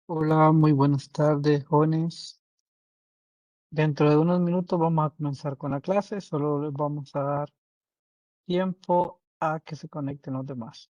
Hola, muy buenas tardes, jóvenes. Dentro de unos minutos vamos a comenzar con la clase, solo les vamos a dar tiempo a que se conecten los demás.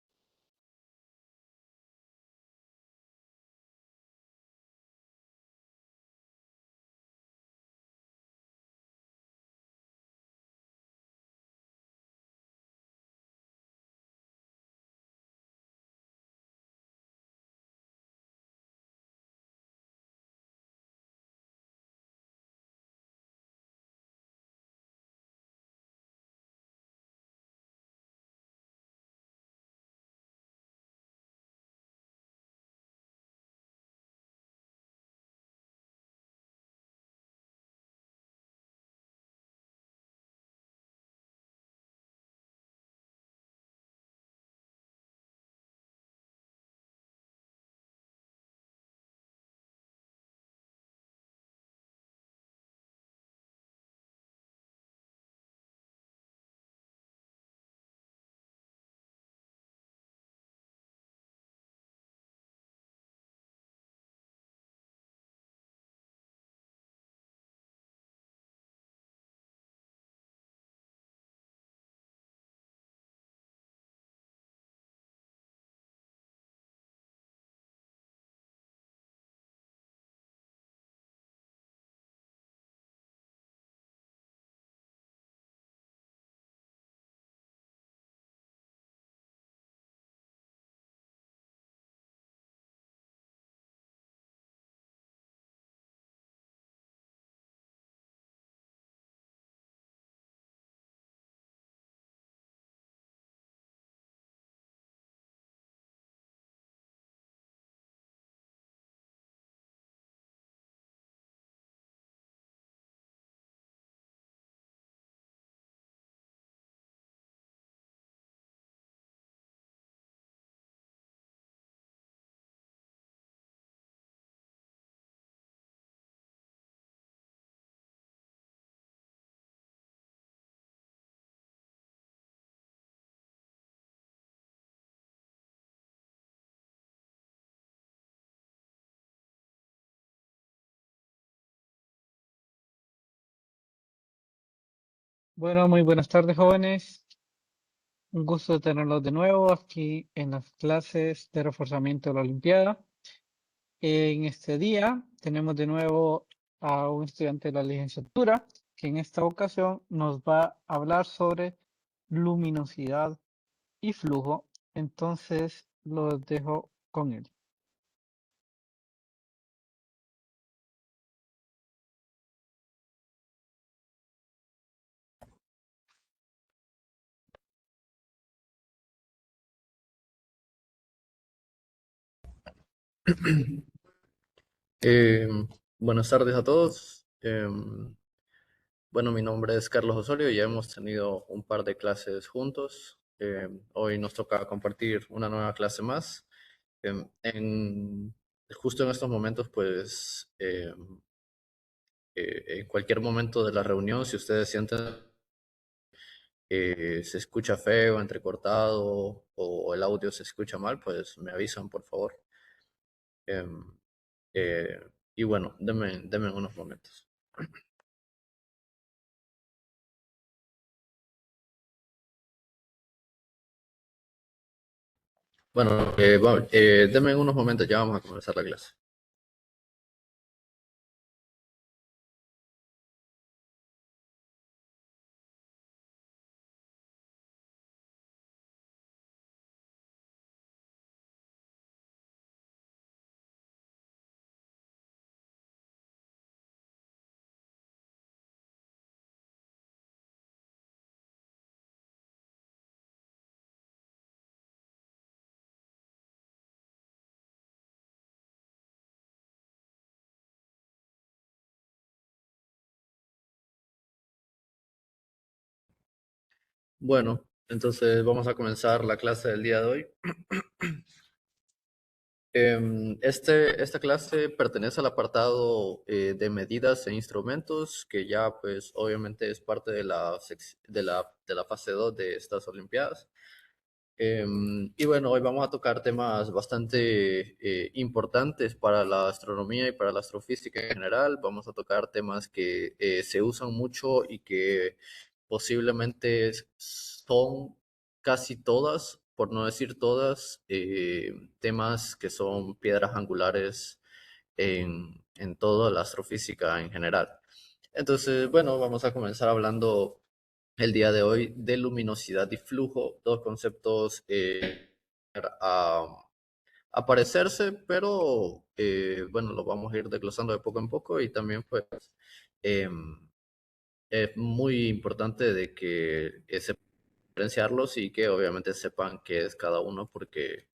Bueno, muy buenas tardes, jóvenes. Un gusto tenerlos de nuevo aquí en las clases de reforzamiento de la Olimpiada. En este día tenemos de nuevo a un estudiante de la licenciatura que en esta ocasión nos va a hablar sobre luminosidad y flujo. Entonces los dejo con él. Eh, Buenas tardes a todos. Bueno, mi nombre es Carlos Osorio y ya hemos tenido un par de clases juntos. Hoy nos toca compartir una nueva clase más. Justo en estos momentos, pues, en cualquier momento de la reunión, si ustedes sienten que se escucha feo, entrecortado o el audio se escucha mal, pues me avisan, por favor. Em, eh, y bueno, denme unos momentos. Bueno, denme unos momentos, ya vamos a comenzar la clase. Bueno, entonces vamos a comenzar la clase del día de hoy. Esta clase pertenece al apartado de medidas e instrumentos, que ya pues obviamente es parte de la fase 2 de estas Olimpiadas. Y bueno, hoy vamos a tocar temas bastante importantes para la astronomía y para la astrofísica en general. Vamos a tocar temas que se usan mucho y que posiblemente son casi todas, por no decir todas, temas que son piedras angulares en toda la astrofísica en general. Entonces, bueno, vamos a comenzar hablando el día de hoy de luminosidad y flujo, dos conceptos a, a parecerse, pero bueno, lo vamos a ir desglosando de poco en poco y también pues em, es muy importante de que sepan diferenciarlos y que obviamente sepan qué es cada uno porque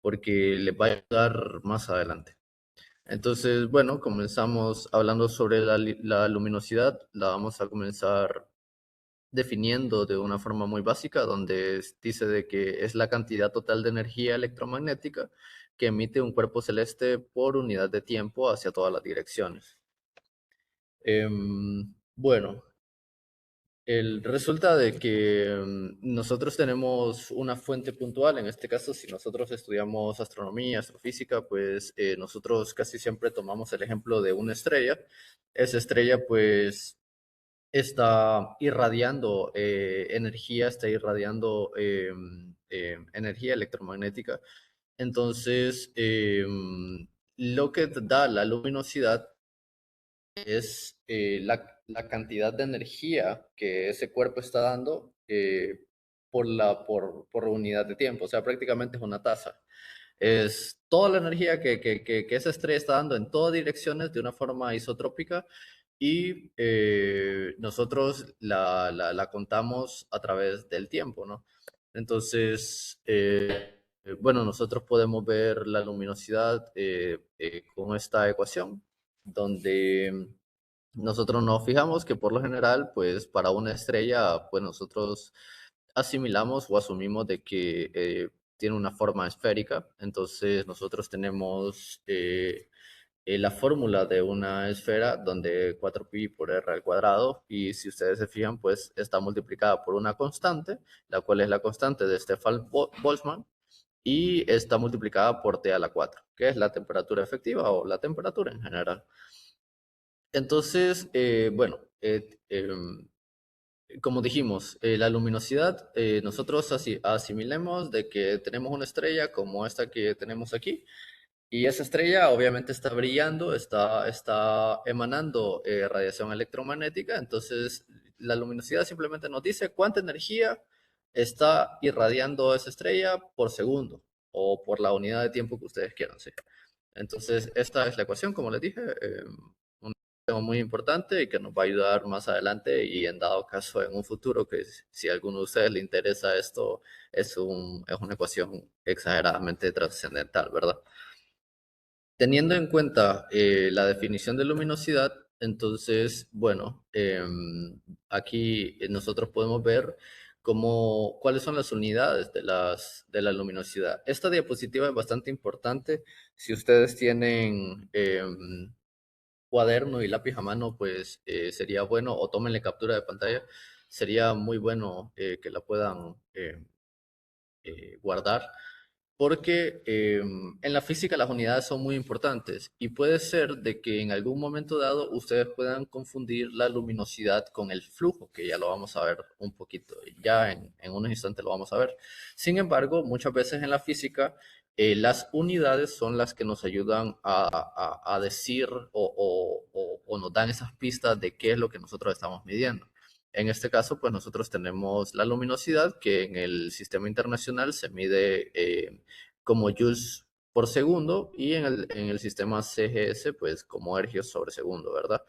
les va a ayudar más adelante. Entonces, bueno, comenzamos hablando sobre la luminosidad. La vamos a comenzar definiendo de una forma muy básica, donde dice de que es la cantidad total de energía electromagnética que emite un cuerpo celeste por unidad de tiempo hacia todas las direcciones. Bueno, resulta de que nosotros tenemos una fuente puntual, en este caso, si nosotros estudiamos astronomía, astrofísica, pues nosotros casi siempre tomamos el ejemplo de una estrella. Esa estrella, pues, está irradiando energía, está irradiando energía electromagnética. Entonces, lo que da la luminosidad es la cantidad de energía que ese cuerpo está dando por unidad de tiempo. O sea, prácticamente es una tasa. Es toda la energía que esa estrella está dando en todas direcciones de una forma isotrópica y nosotros la contamos a través del tiempo, ¿no? Entonces, bueno, nosotros podemos ver la luminosidad con esta ecuación, donde nosotros nos fijamos que por lo general, pues para una estrella, pues nosotros asimilamos o asumimos de que tiene una forma esférica. Entonces nosotros tenemos la fórmula de una esfera donde 4pi por r al cuadrado, y si ustedes se fijan, pues está multiplicada por una constante, la cual es la constante de Stefan Boltzmann, y está multiplicada por T a la 4, que es la temperatura efectiva o la temperatura en general. Entonces, bueno, como dijimos, la luminosidad, nosotros asimilemos de que tenemos una estrella como esta que tenemos aquí, y esa estrella obviamente está brillando, está emanando radiación electromagnética. Entonces la luminosidad simplemente nos dice cuánta energía está irradiando esa estrella por segundo o por la unidad de tiempo que ustedes quieran, ¿sí? Entonces esta es la ecuación, como les dije, un tema muy importante y que nos va a ayudar más adelante y en dado caso en un futuro que si a alguno de ustedes le interesa esto, es una ecuación exageradamente trascendental, ¿verdad? Teniendo en cuenta la definición de luminosidad, entonces, bueno, aquí nosotros podemos ver cuáles son las unidades de la luminosidad. Esta diapositiva es bastante importante. Si ustedes tienen cuaderno y lápiz a mano, pues sería bueno, o tómenle captura de pantalla, sería muy bueno que la puedan guardar porque en la física las unidades son muy importantes y puede ser de que en algún momento dado ustedes puedan confundir la luminosidad con el flujo, que ya lo vamos a ver un poquito, ya en unos instantes lo vamos a ver. Sin embargo, muchas veces en la física las unidades son las que nos ayudan a decir o nos dan esas pistas de qué es lo que nosotros estamos midiendo. En este caso, pues nosotros tenemos la luminosidad que en el sistema internacional se mide como joules por segundo y en el sistema CGS pues como ergios sobre segundo, ¿verdad?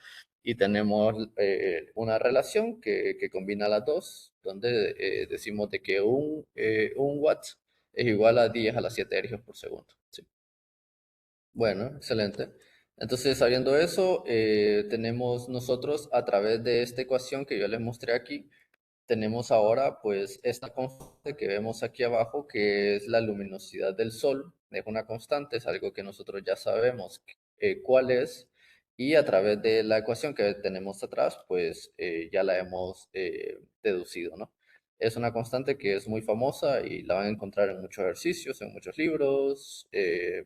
Y tenemos una relación que combina las dos, donde decimos de que un watt es igual a 10 a la 7 ergios por segundo. ¿Sí? Bueno, excelente. Entonces, sabiendo eso, tenemos nosotros a través de esta ecuación que yo les mostré aquí, tenemos ahora pues esta constante que vemos aquí abajo, que es la luminosidad del Sol. Es una constante, es algo que nosotros ya sabemos cuál es, y a través de la ecuación que tenemos atrás, pues ya la hemos deducido, ¿no? Es una constante que es muy famosa y la van a encontrar en muchos ejercicios, en muchos libros.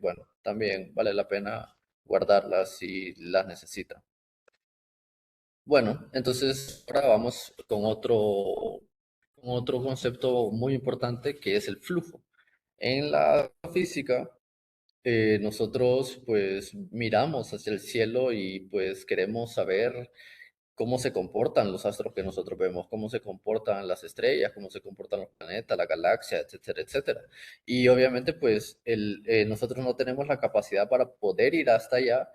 Bueno, también vale la pena guardarla si las necesita. Bueno, entonces ahora vamos con otro concepto muy importante que es el flujo. En la física, nosotros pues miramos hacia el cielo y pues queremos saber cómo se comportan los astros que nosotros vemos, cómo se comportan las estrellas, cómo se comportan los planetas, la galaxia, etcétera, etcétera. Y obviamente pues nosotros no tenemos la capacidad para poder ir hasta allá,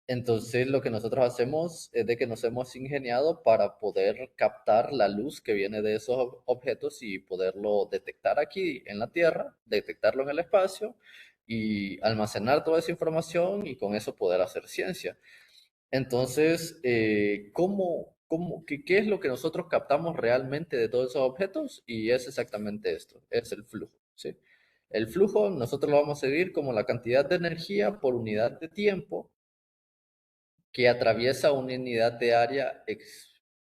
entonces lo que nosotros hacemos es de que nos hemos ingeniado para poder captar la luz que viene de esos objetos y poderlo detectar aquí en la Tierra, detectarlo en el espacio y almacenar toda esa información y con eso poder hacer ciencia. Entonces, qué es lo que nosotros captamos realmente de todos esos objetos? Y es exactamente esto, es el flujo, ¿sí? El flujo nosotros lo vamos a medir como la cantidad de energía por unidad de tiempo que atraviesa una unidad de área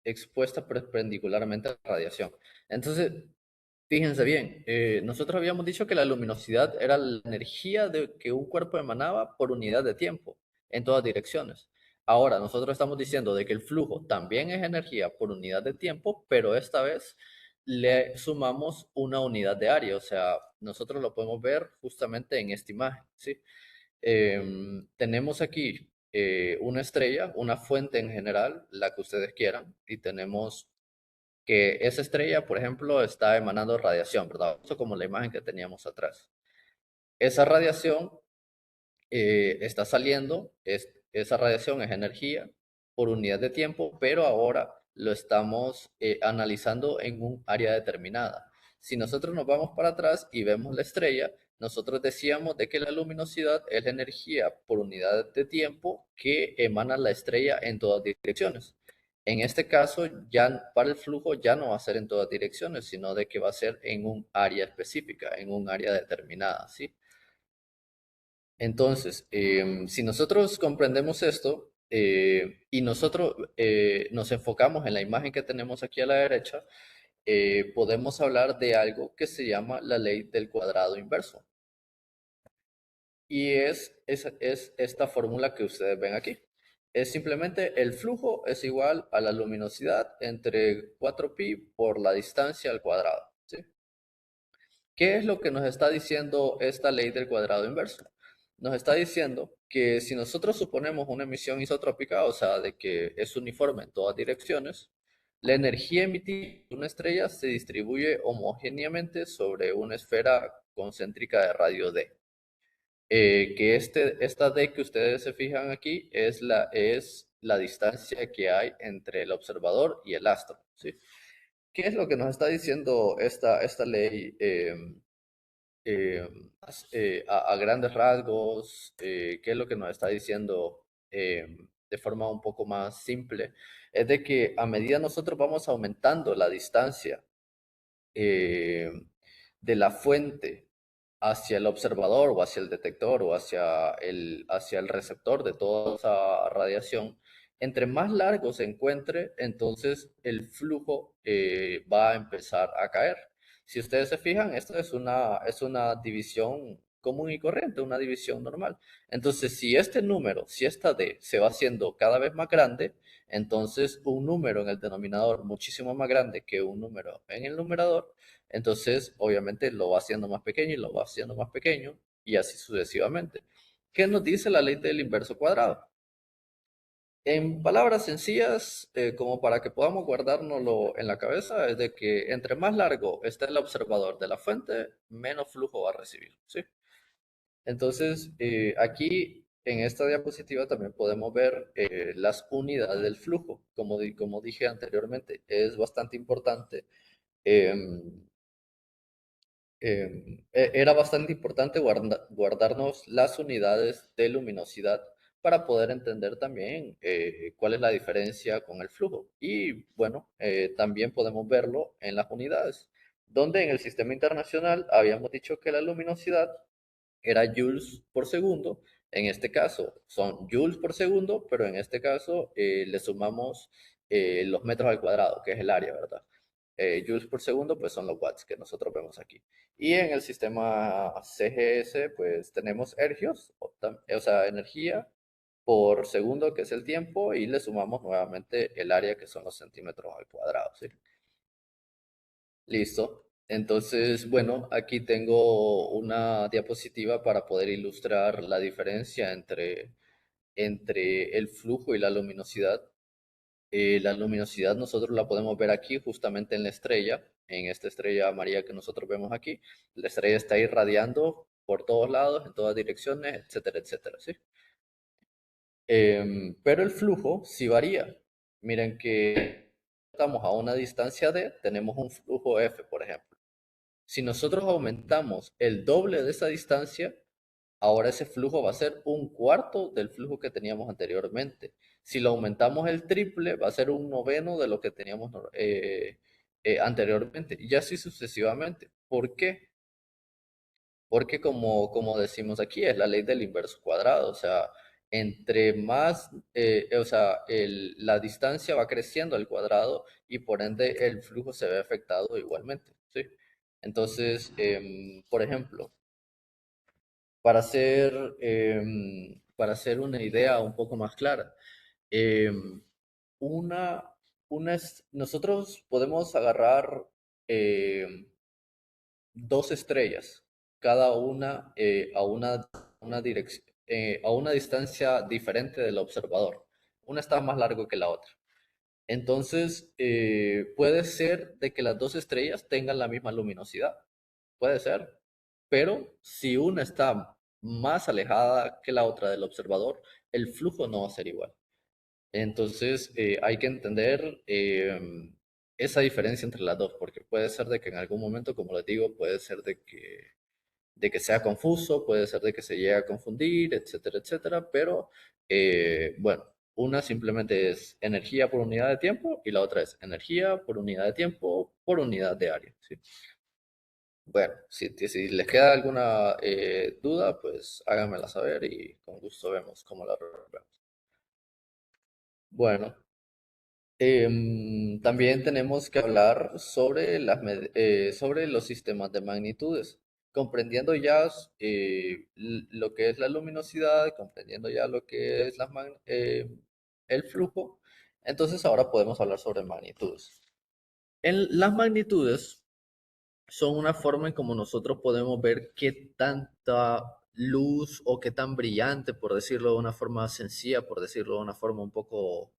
expuesta perpendicularmente a la radiación. Entonces, fíjense bien, nosotros habíamos dicho que la luminosidad era la energía que un cuerpo emanaba por unidad de tiempo en todas direcciones. Ahora, nosotros estamos diciendo de que el flujo también es energía por unidad de tiempo, pero esta vez le sumamos una unidad de área, o sea, nosotros lo podemos ver justamente en esta imagen, ¿sí? Tenemos aquí una estrella, una fuente en general, la que ustedes quieran, y tenemos que esa estrella, por ejemplo, está emanando radiación, ¿verdad? Eso como la imagen que teníamos atrás. Esa radiación está saliendo, esa radiación es energía por unidad de tiempo, pero ahora lo estamos analizando en un área determinada. Si nosotros nos vamos para atrás y vemos la estrella, nosotros decíamos de que la luminosidad es la energía por unidad de tiempo que emana la estrella en todas direcciones. En este caso, ya para el flujo ya no va a ser en todas direcciones, sino de que va a ser en un área específica, en un área determinada, ¿sí? Entonces, si nosotros comprendemos esto y nosotros nos enfocamos en la imagen que tenemos aquí a la derecha, podemos hablar de algo que se llama la ley del cuadrado inverso. Y es esta fórmula que ustedes ven aquí. Es simplemente el flujo es igual a la luminosidad entre 4pi por la distancia al cuadrado, ¿sí? ¿Qué es lo que nos está diciendo esta ley del cuadrado inverso? Nos está diciendo que si nosotros suponemos una emisión isotrópica, o sea, de que es uniforme en todas direcciones, la energía emitida por una estrella se distribuye homogéneamente sobre una esfera concéntrica de radio d. Que esta d que ustedes se fijan aquí es la distancia que hay entre el observador y el astro, ¿sí? ¿Qué es lo que nos está diciendo esta ley? eh, a grandes rasgos, qué es lo que nos está diciendo de forma un poco más simple, es de que a medida nosotros vamos aumentando la distancia eh, de la fuente hacia el observador o hacia el detector o hacia el receptor de toda esa radiación, entre más largo se encuentre, entonces el flujo va a empezar a caer. Si ustedes se fijan, esto es una división común y corriente, una división normal. Entonces, si esta D se va haciendo cada vez más grande, entonces un número en el denominador muchísimo más grande que un número en el numerador, entonces obviamente lo va haciendo más pequeño y lo va haciendo más pequeño y así sucesivamente. ¿Qué nos dice la ley del inverso cuadrado? En palabras sencillas, como para que podamos guardárnoslo en la cabeza, es de que entre más largo esté el observador de la fuente, menos flujo va a recibir, ¿sí? Entonces, aquí en esta diapositiva también podemos ver las unidades del flujo. Como dije anteriormente, es bastante importante. em, Era bastante importante guardarnos las unidades de luminosidad para poder entender también cuál es la diferencia con el flujo. Y bueno, también podemos verlo en las unidades, donde en el sistema internacional habíamos dicho que la luminosidad era joules por segundo. En este caso son joules por segundo, pero en este caso le sumamos los metros al cuadrado, que es el área, ¿verdad? joules por segundo, pues son los watts que nosotros vemos aquí. Y en el sistema CGS, pues tenemos ergios, o sea, energía por segundo, que es el tiempo, y le sumamos nuevamente el área, que son los centímetros al cuadrado, ¿sí? Listo. Entonces, bueno, aquí tengo una diapositiva para poder ilustrar la diferencia entre el flujo y la luminosidad. La luminosidad nosotros la podemos ver aquí justamente en la estrella, en esta estrella amarilla que nosotros vemos aquí. La estrella está irradiando por todos lados, en todas direcciones, etcétera, etcétera, ¿sí? Pero el flujo sí varía. Miren que estamos a una distancia d, tenemos un flujo f, por ejemplo. Si nosotros aumentamos el doble de esa distancia, ahora ese flujo va a ser un cuarto del flujo que teníamos anteriormente. Si lo aumentamos el triple, va a ser un noveno de lo que teníamos anteriormente. Y así sucesivamente. ¿Por qué? Porque como decimos aquí, es la ley del inverso cuadrado. O sea, entre más, o sea, la distancia va creciendo al cuadrado y por ende el flujo se ve afectado igualmente, ¿sí? Entonces, por ejemplo, para hacer una idea un poco más clara, em, una, nosotros podemos agarrar em, dos estrellas, cada una a una distancia diferente del observador. Una está más largo que la otra. Entonces, puede ser de que las dos estrellas tengan la misma luminosidad. Puede ser. Pero si una está más alejada que la otra del observador, el flujo no va a ser igual. Entonces, hay que entender esa diferencia entre las dos, porque puede ser de que en algún momento, como les digo, puede ser de que sea confuso, puede ser de que se llegue a confundir, etcétera, etcétera, pero bueno, una simplemente es energía por unidad de tiempo y la otra es energía por unidad de tiempo por unidad de área, ¿sí? Bueno, si les queda alguna duda, pues háganmela saber y con gusto vemos cómo la resolvemos. Bueno, también tenemos que hablar sobre sobre los sistemas de magnitudes, comprendiendo ya lo que es la luminosidad, comprendiendo ya lo que es el flujo. Entonces ahora podemos hablar sobre magnitudes. Las magnitudes son una forma en como nosotros podemos ver qué tanta luz o qué tan brillante, por decirlo de una forma sencilla, por decirlo de una forma un poco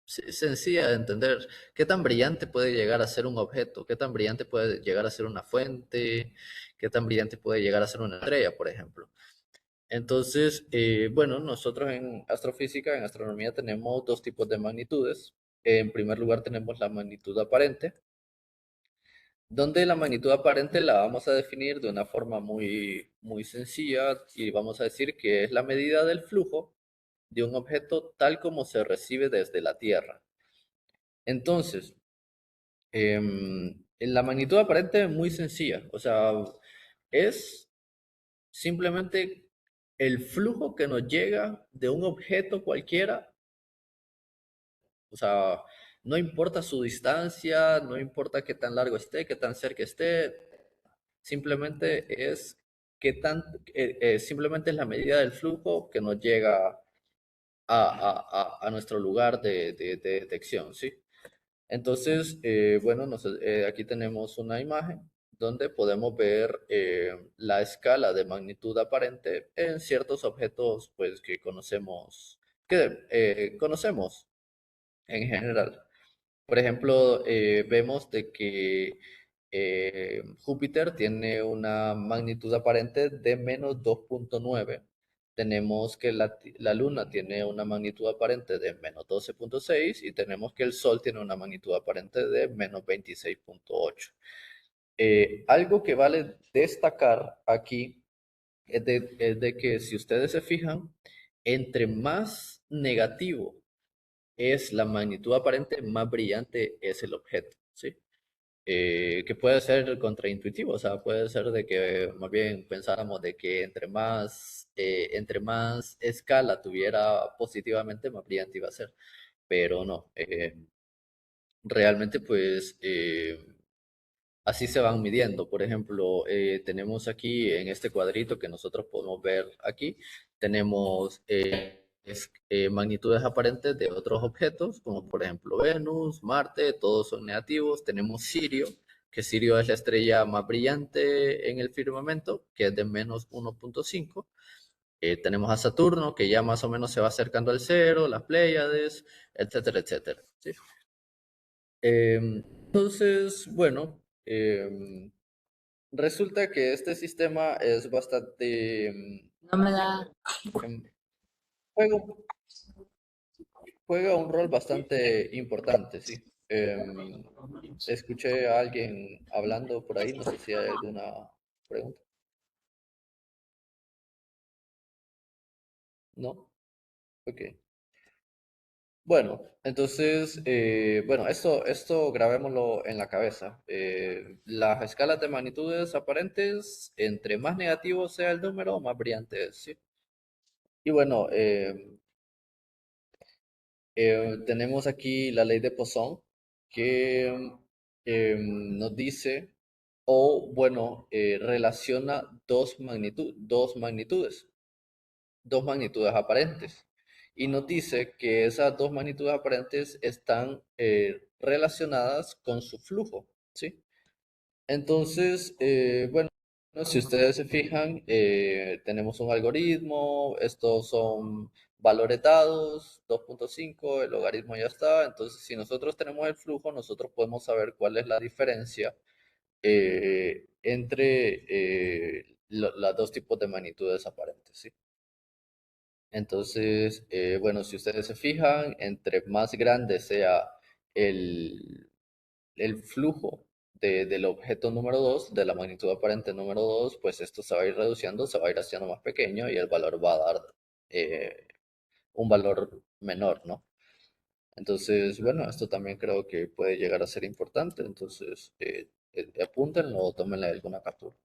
sencilla de entender, qué tan brillante puede llegar a ser un objeto, qué tan brillante puede llegar a ser una fuente, qué tan brillante puede llegar a ser una estrella, por ejemplo. Entonces, bueno, nosotros en astrofísica, en astronomía, tenemos dos tipos de magnitudes. En primer lugar, tenemos la magnitud aparente, donde la magnitud aparente la vamos a definir de una forma muy, muy sencilla y vamos a decir que es la medida del flujo de un objeto tal como se recibe desde la Tierra. Entonces, en la magnitud aparente es muy sencilla, o sea, es simplemente el flujo que nos llega de un objeto cualquiera, o sea, no importa su distancia, no importa qué tan largo esté, qué tan cerca esté, simplemente es simplemente es la medida del flujo que nos llega a nuestro lugar de detección, ¿sí? Entonces, bueno, aquí tenemos una imagen donde podemos ver la escala de magnitud aparente en ciertos objetos, pues, que conocemos en general. Por ejemplo, vemos de que Júpiter tiene una magnitud aparente de -2,9. Tenemos que la Luna tiene una magnitud aparente de -12,6 y tenemos que el Sol tiene una magnitud aparente de -26,8. Algo que vale destacar aquí es de que si ustedes se fijan, entre más negativo es la magnitud aparente, más brillante es el objeto, ¿sí? Que puede ser contraintuitivo, o sea, puede ser de que más bien pensáramos de que entre más escala tuviera positivamente, más brillante iba a ser, pero no. realmente pues así se van midiendo. Por ejemplo, tenemos aquí en este cuadrito que nosotros podemos ver aquí, tenemos magnitudes aparentes de otros objetos, como por ejemplo Venus, Marte, todos son negativos. Tenemos Sirio, que Sirio es la estrella más brillante en el firmamento, que es de -1,5. Tenemos a Saturno, que ya más o menos se va acercando al cero, las Pléyades, etcétera, etcétera. ¿Sí? Entonces, bueno, resulta que este sistema es bastante, No me da. em, juega, juega un rol bastante importante, sí. Escuché a alguien hablando por ahí, no sé si hay alguna pregunta. ¿No? Ok. Bueno, entonces, bueno, esto grabémoslo en la cabeza. Las escalas de magnitudes aparentes, entre más negativo sea el número, más brillante es, ¿sí? Y bueno, tenemos aquí la ley de Poisson que nos dice, o bueno, relaciona dos magnitudes aparentes. Y nos dice que esas dos magnitudes aparentes están relacionadas con su flujo, ¿sí? Entonces, bueno, si ustedes se fijan, tenemos un algoritmo, estos son valores dados, 2,5, el logaritmo ya está. Entonces, si nosotros tenemos el flujo, nosotros podemos saber cuál es la diferencia entre los dos tipos de magnitudes aparentes, ¿sí? Entonces, bueno, si ustedes se fijan, entre más grande sea el, el flujo del objeto número 2 de la magnitud aparente número 2 pues esto se va a ir reduciendo, se va a ir haciendo más pequeño y el valor va a dar eh, un valor menor, ¿no? Entonces, bueno, esto también creo que puede llegar a ser importante, entonces apúntenlo o tómenle alguna captura.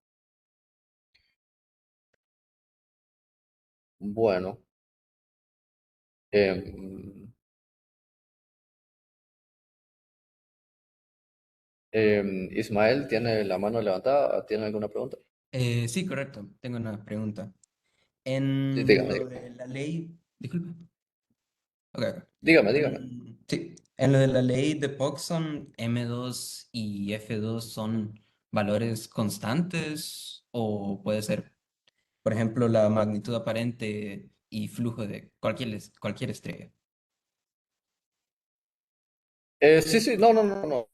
Bueno, em, Ismael tiene la mano levantada, ¿tiene alguna pregunta? Sí, correcto. Tengo una pregunta. Sí, En dígame, lo dígame. de la ley, disculpe. Ok, ok. Dígame, dígame. Sí, en lo de la ley de Poisson, M2 y F2 son valores constantes o puede ser, por ejemplo, la magnitud aparente y flujo de cualquier estrella. Sí, sí, no, no, no, no.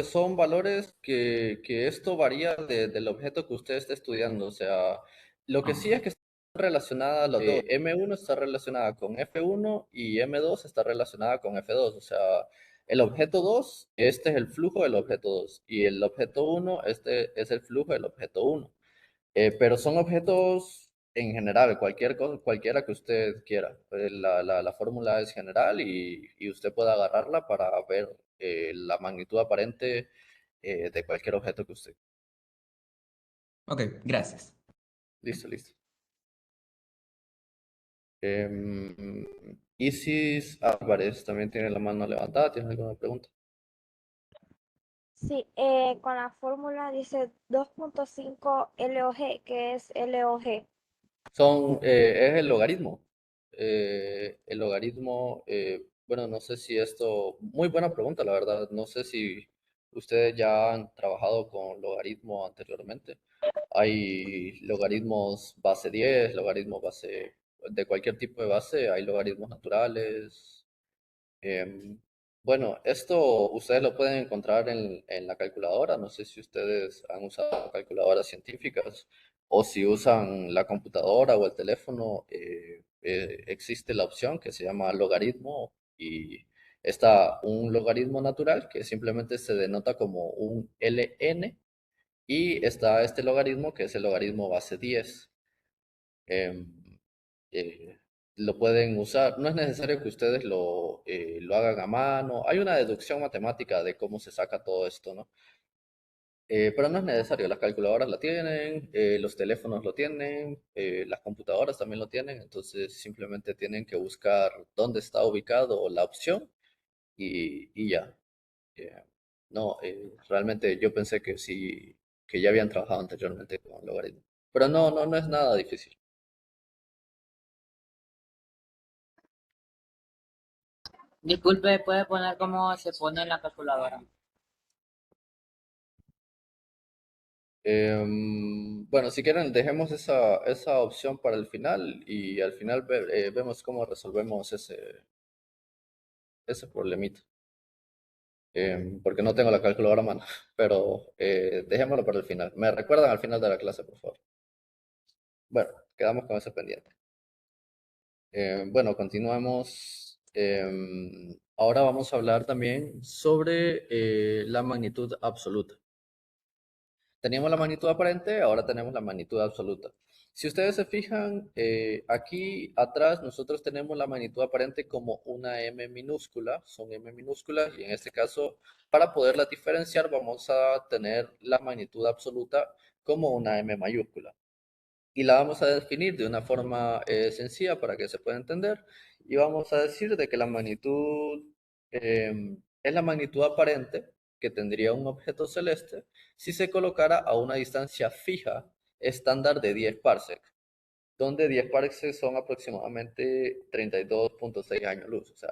Son valores que esto varía del objeto que usted esté estudiando. O sea, lo que sí Ah, es que están relacionadas, M1 está relacionada con F1 y M2 está relacionada con F2. O sea, el objeto 2 este es el flujo del objeto 2 y el objeto uno este es el flujo del objeto uno. Pero son objetos en general, cualquier cosa, cualquiera que usted quiera. La fórmula es general y usted puede agarrarla para ver la magnitud aparente de cualquier objeto que usted. ok, gracias. Listo, listo. Em, Isis Álvarez también tiene la mano levantada. ¿Tiene alguna pregunta? Sí, con la fórmula dice 2,5 LOG, que es LOG. Es el logaritmo. El logaritmo, bueno, no sé si esto, muy buena pregunta, la verdad. No sé si ustedes ya han trabajado con logaritmo anteriormente. Hay logaritmos base 10, logaritmos base, de cualquier tipo de base, hay logaritmos naturales. Em, bueno, esto ustedes lo pueden encontrar en la calculadora. No sé si ustedes han usado calculadoras científicas o si usan la computadora o el teléfono. Existe la opción que se llama logaritmo y está un logaritmo natural que simplemente se denota como un ln y está este logaritmo que es el logaritmo base 10. em, eh, lo pueden usar. No es necesario que ustedes lo hagan a mano. Hay una deducción matemática de cómo se saca todo esto, ¿no? Pero no es necesario. Las calculadoras la tienen, los teléfonos lo tienen, las computadoras también lo tienen. Entonces simplemente tienen que buscar dónde está ubicado la opción y ya. No, realmente yo pensé que sí, que ya habían trabajado anteriormente con logaritmos. Pero no es nada difícil. Disculpe, ¿puede poner cómo se pone en la calculadora? Bueno, si quieren, dejemos esa opción para el final y al final vemos cómo resolvemos ese problemita. Porque no tengo la calculadora a mano, pero dejémoslo para el final. Me recuerdan al final de la clase, por favor. Bueno, quedamos con ese pendiente. Bueno, continuamos. Ahora vamos a hablar también sobre la magnitud absoluta. Teníamos la magnitud aparente, ahora tenemos la magnitud absoluta. Si ustedes se fijan, aquí atrás nosotros tenemos la magnitud aparente como una m minúscula, son m minúsculas, y en este caso, para poderla diferenciar, vamos a tener la magnitud absoluta como una m mayúscula. Y la vamos a definir de una forma sencilla para que se pueda entender. Y vamos a decir de que la magnitud es la magnitud aparente que tendría un objeto celeste si se colocara a una distancia fija estándar de 10 parsec, donde 10 parsecs son aproximadamente 32.6 años luz. O sea,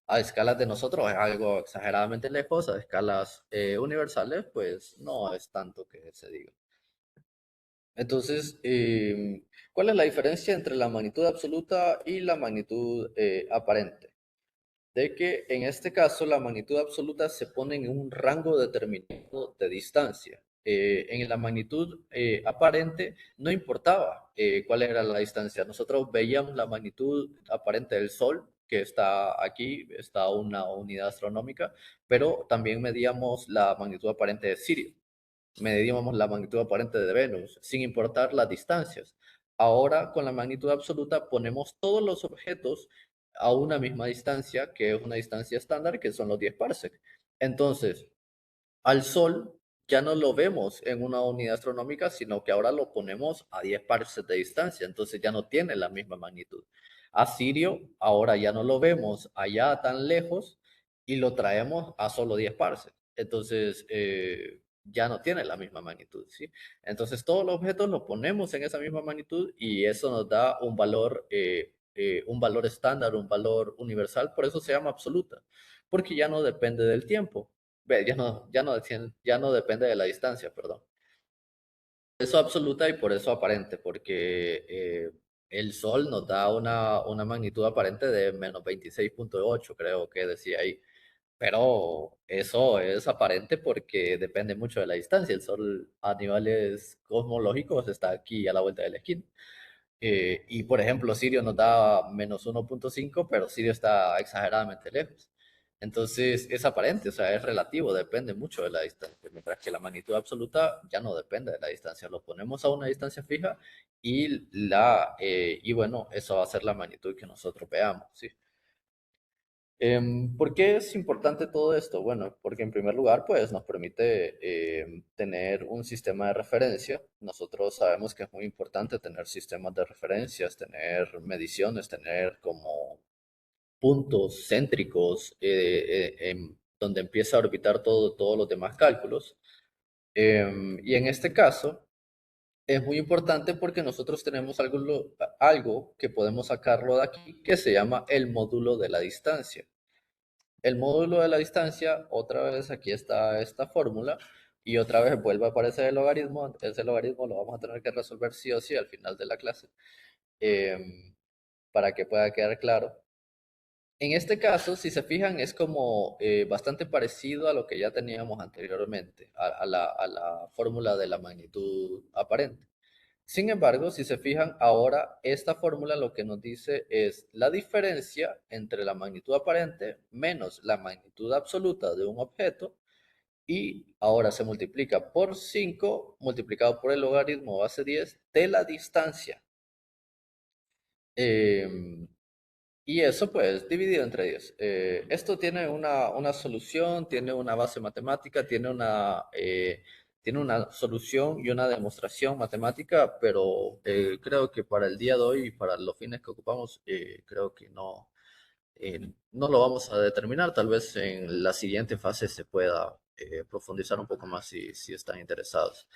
a escalas de nosotros es algo exageradamente lejos, a escalas universales, pues no es tanto que se diga. Entonces, ¿cuál es la diferencia entre la magnitud absoluta y la magnitud aparente? De que en este caso la magnitud absoluta se pone en un rango determinado de distancia. En la magnitud aparente no importaba cuál era la distancia. Nosotros veíamos la magnitud aparente del Sol, que está aquí, está a una unidad astronómica, pero también medíamos la magnitud aparente de Sirio, medíamos la magnitud aparente de Venus, sin importar las distancias. Ahora, con la magnitud absoluta, ponemos todos los objetos a una misma distancia, que es una distancia estándar, que son los 10 parsecs. Entonces, al Sol ya no lo vemos en una unidad astronómica, sino que ahora lo ponemos a 10 parsecs de distancia, entonces ya no tiene la misma magnitud. A Sirio ahora ya no lo vemos allá tan lejos y lo traemos a solo 10 parsecs. Entonces ya no tiene la misma magnitud, ¿sí? Entonces todos los objetos los ponemos en esa misma magnitud y eso nos da un valor estándar, un valor universal, por eso se llama absoluta, porque ya no depende del tiempo. Ve, ya no depende de la distancia, perdón. Por eso absoluta y por eso aparente, porque el Sol nos da una magnitud aparente de menos 26.8, creo que decía ahí. Pero eso es aparente porque depende mucho de la distancia. El Sol a niveles cosmológicos está aquí a la vuelta de la esquina. Y por ejemplo, Sirio nos da menos 1.5, pero Sirio está exageradamente lejos. Entonces es aparente, o sea, es relativo, depende mucho de la distancia, mientras que la magnitud absoluta ya no depende de la distancia. Lo ponemos a una distancia fija y bueno, eso va a ser la magnitud que nosotros veamos, ¿sí? ¿Por qué es importante todo esto? Bueno, porque en primer lugar, pues nos permite tener un sistema de referencia. Nosotros sabemos que es muy importante tener sistemas de referencias, tener mediciones, tener como puntos céntricos donde empieza a orbitar todos los demás cálculos. Y en este caso es muy importante porque nosotros tenemos algo que podemos sacarlo de aquí que se llama el módulo de la distancia. El módulo de la distancia, otra vez aquí está esta fórmula y otra vez vuelve a aparecer el logaritmo. Ese logaritmo lo vamos a tener que resolver sí o sí al final de la clase para que pueda quedar claro. En este caso, si se fijan, es como bastante parecido a lo que ya teníamos anteriormente, a la fórmula de la magnitud aparente. Sin embargo, si se fijan, ahora esta fórmula lo que nos dice es la diferencia entre la magnitud aparente menos la magnitud absoluta de un objeto y ahora se multiplica por 5 multiplicado por el logaritmo base 10 de la distancia. Y eso pues dividido entre 10. Esto tiene una solución, tiene una base matemática, tiene una solución y una demostración matemática, pero creo que para el día de hoy y para los fines que ocupamos, creo que no lo vamos a determinar, tal vez en la siguiente fase se pueda profundizar un poco más si están interesados.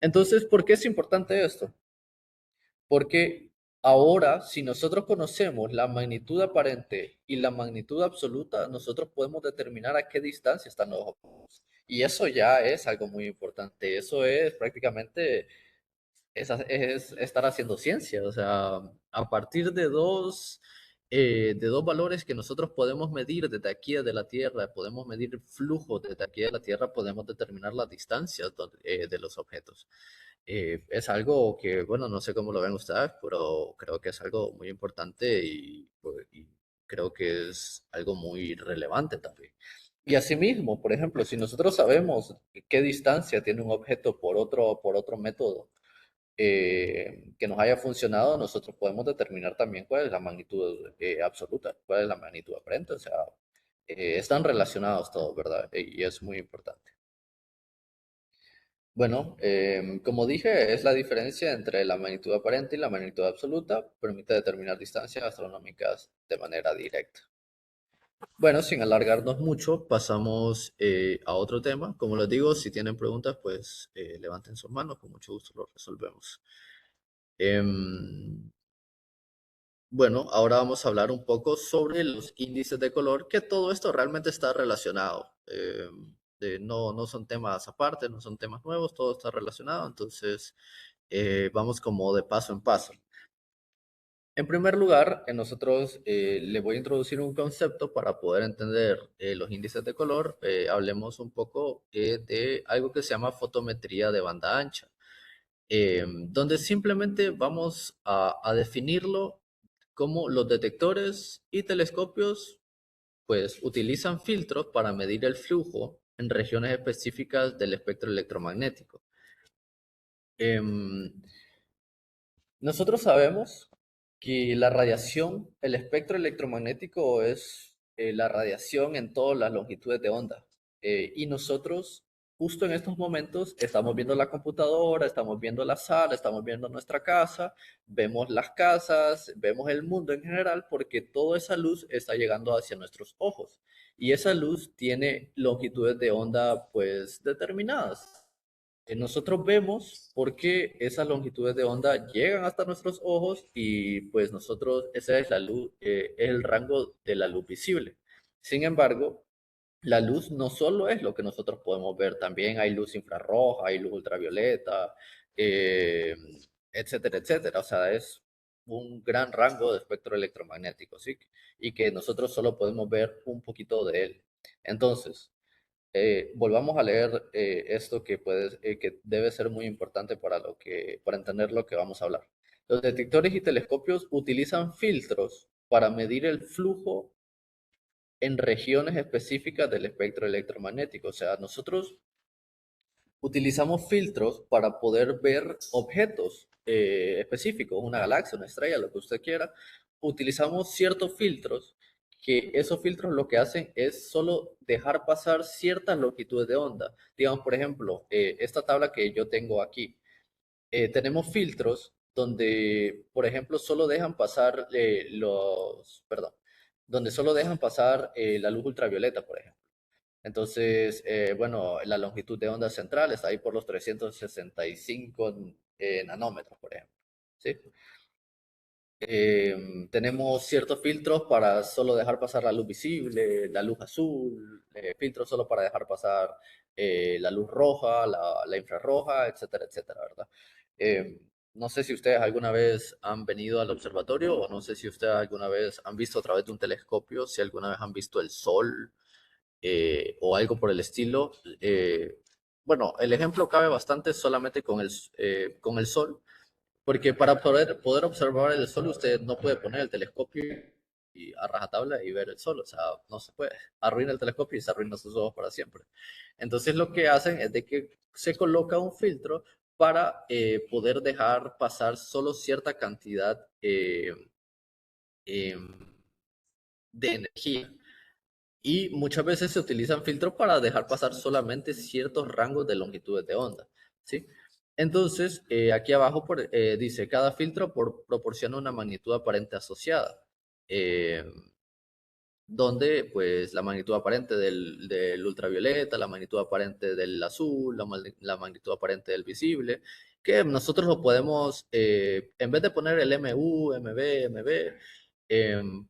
Entonces, ¿por qué es importante esto? Porque ahora, si nosotros conocemos la magnitud aparente y la magnitud absoluta, nosotros podemos determinar a qué distancia están los objetos. Y eso ya es algo muy importante. Eso es prácticamente es estar haciendo ciencia. O sea, a partir de dos valores que nosotros podemos medir desde aquí de la Tierra, podemos medir flujos desde aquí de la Tierra, podemos determinar las distancias de los objetos. Es algo que, bueno, no sé cómo lo ven ustedes, pero creo que es algo muy importante y creo que es algo muy relevante también. Y asimismo, por ejemplo, si nosotros sabemos qué distancia tiene un objeto por otro método que nos haya funcionado, nosotros podemos determinar también cuál es la magnitud absoluta, cuál es la magnitud aparente. O sea, están relacionados todos, ¿verdad? Y es muy importante. Bueno, como dije, es la diferencia entre la magnitud aparente y la magnitud absoluta. Permite determinar distancias astronómicas de manera directa. Bueno, sin alargarnos mucho, pasamos a otro tema. Como les digo, si tienen preguntas, pues levanten sus manos, con mucho gusto lo resolvemos. Em, bueno, ahora vamos a hablar un poco sobre los índices de color, que todo esto realmente está relacionado. No son temas aparte, no son temas nuevos, todo está relacionado. Entonces, vamos como de paso en paso. En primer lugar, nosotros le voy a introducir un concepto para poder entender los índices de color. Hablemos un poco de algo que se llama fotometría de banda ancha, donde simplemente vamos a definirlo como los detectores y telescopios pues utilizan filtros para medir el flujo en regiones específicas del espectro electromagnético. Em, Nosotros sabemos que la radiación, el espectro electromagnético es la radiación en todas las longitudes de onda. Y nosotros, justo en estos momentos, estamos viendo la computadora, estamos viendo la sala, estamos viendo nuestra casa, vemos las casas, vemos el mundo en general, porque toda esa luz está llegando hacia nuestros ojos. Y esa luz tiene longitudes de onda, pues, determinadas. Nosotros vemos por qué esas longitudes de onda llegan hasta nuestros ojos y pues nosotros, esa es la luz, es el rango de la luz visible. Sin embargo, la luz no solo es lo que nosotros podemos ver, también hay luz infrarroja, hay luz ultravioleta, eh, etcétera, etcétera. O sea, es un gran rango de espectro electromagnético, ¿sí? Y que nosotros solo podemos ver un poquito de él. Entonces, volvamos a leer esto que debe ser muy importante para entender lo que vamos a hablar. Los detectores y telescopios utilizan filtros para medir el flujo en regiones específicas del espectro electromagnético. O sea, nosotros utilizamos filtros para poder ver objetos específicos, una galaxia, una estrella, lo que usted quiera. Utilizamos ciertos filtros que esos filtros lo que hacen es solo dejar pasar ciertas longitudes de onda. Digamos, por ejemplo, esta tabla que yo tengo aquí, tenemos filtros donde, por ejemplo, solo dejan pasar perdón, donde solo dejan pasar la luz ultravioleta, por ejemplo. Entonces, bueno, la longitud de onda central está ahí por los 365 nanómetros, por ejemplo. ¿Sí? Tenemos ciertos filtros para solo dejar pasar la luz visible, la luz azul, filtros solo para dejar pasar la luz roja, la infrarroja, etcétera, etcétera, ¿verdad? No sé si ustedes alguna vez han venido al observatorio o no sé si ustedes alguna vez han visto a través de un telescopio, si alguna vez han visto el sol o algo por el estilo. Bueno, el ejemplo cabe bastante solamente con el sol, porque para poder observar el sol usted no puede poner el telescopio y a rajatabla y ver el sol, o sea, no se puede. Arruina el telescopio y se arruina sus ojos para siempre. Entonces lo que hacen es de que se coloca un filtro para poder dejar pasar solo cierta cantidad em, de energía. Y muchas veces se utilizan filtros para dejar pasar solamente ciertos rangos de longitudes de onda, ¿sí? Entonces, aquí abajo dice, cada filtro proporciona una magnitud aparente asociada. Eh, donde pues la magnitud aparente del ultravioleta, la magnitud aparente del azul, la magnitud aparente del visible, que nosotros lo podemos, en vez de poner el MU, MB, MB,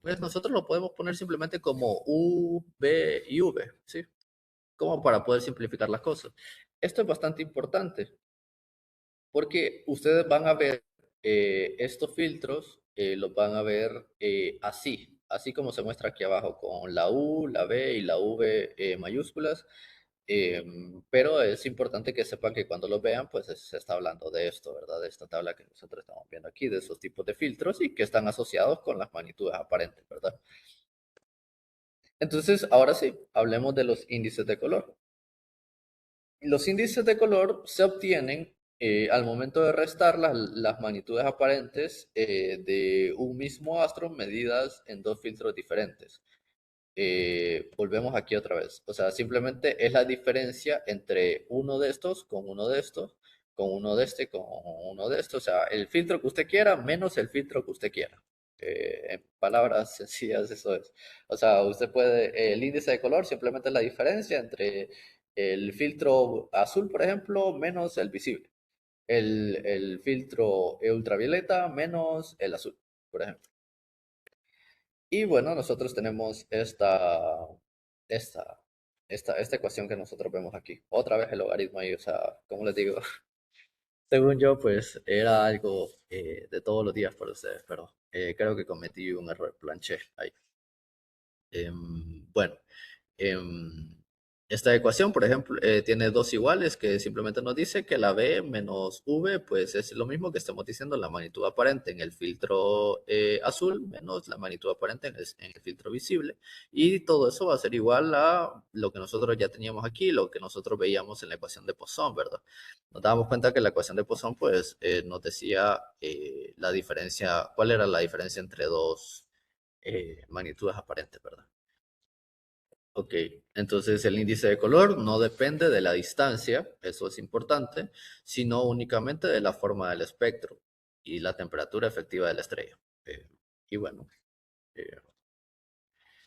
pues nosotros lo podemos poner simplemente como U, B y V, ¿sí? Como para poder simplificar las cosas. Esto es bastante importante porque ustedes van a ver estos filtros, los van a ver así como se muestra aquí abajo, con la U, la B y la V mayúsculas. Pero es importante que sepan que cuando lo vean, pues se está hablando de esto, ¿verdad? De esta tabla que nosotros estamos viendo aquí, de esos tipos de filtros y que están asociados con las magnitudes aparentes, ¿verdad? Entonces, ahora sí, hablemos de los índices de color. Los índices de color se obtienen al momento de restar las magnitudes aparentes de un mismo astro medidas en dos filtros diferentes. Volvemos aquí otra vez. O sea, simplemente es la diferencia entre uno de estos con uno de estos, con uno de este, con uno de estos. O sea, el filtro que usted quiera menos el filtro que usted quiera. En palabras sencillas, eso es. O sea, usted puede, el índice de color simplemente es la diferencia entre el filtro azul, por ejemplo, menos el visible. El filtro ultravioleta menos el azul, por ejemplo. Y bueno, nosotros tenemos esta, esta ecuación que nosotros vemos aquí. Otra vez el logaritmo ahí, o sea, como les digo, según yo, pues era algo de todos los días para ustedes, pero creo que cometí un error, planché ahí. Bueno, em, esta ecuación, por ejemplo, tiene dos iguales que simplemente nos dice que la B menos V, pues es lo mismo que estamos diciendo la magnitud aparente en el filtro azul menos la magnitud aparente en el filtro visible. Y todo eso va a ser igual a lo que nosotros ya teníamos aquí, lo que nosotros veíamos en la ecuación de Poisson, ¿verdad? Nos dábamos cuenta que la ecuación de Poisson, pues, nos decía la diferencia, cuál era la diferencia entre dos magnitudes aparentes, ¿verdad? Ok, entonces el índice de color no depende de la distancia, eso es importante, sino únicamente de la forma del espectro y la temperatura efectiva de la estrella. Y bueno, eh,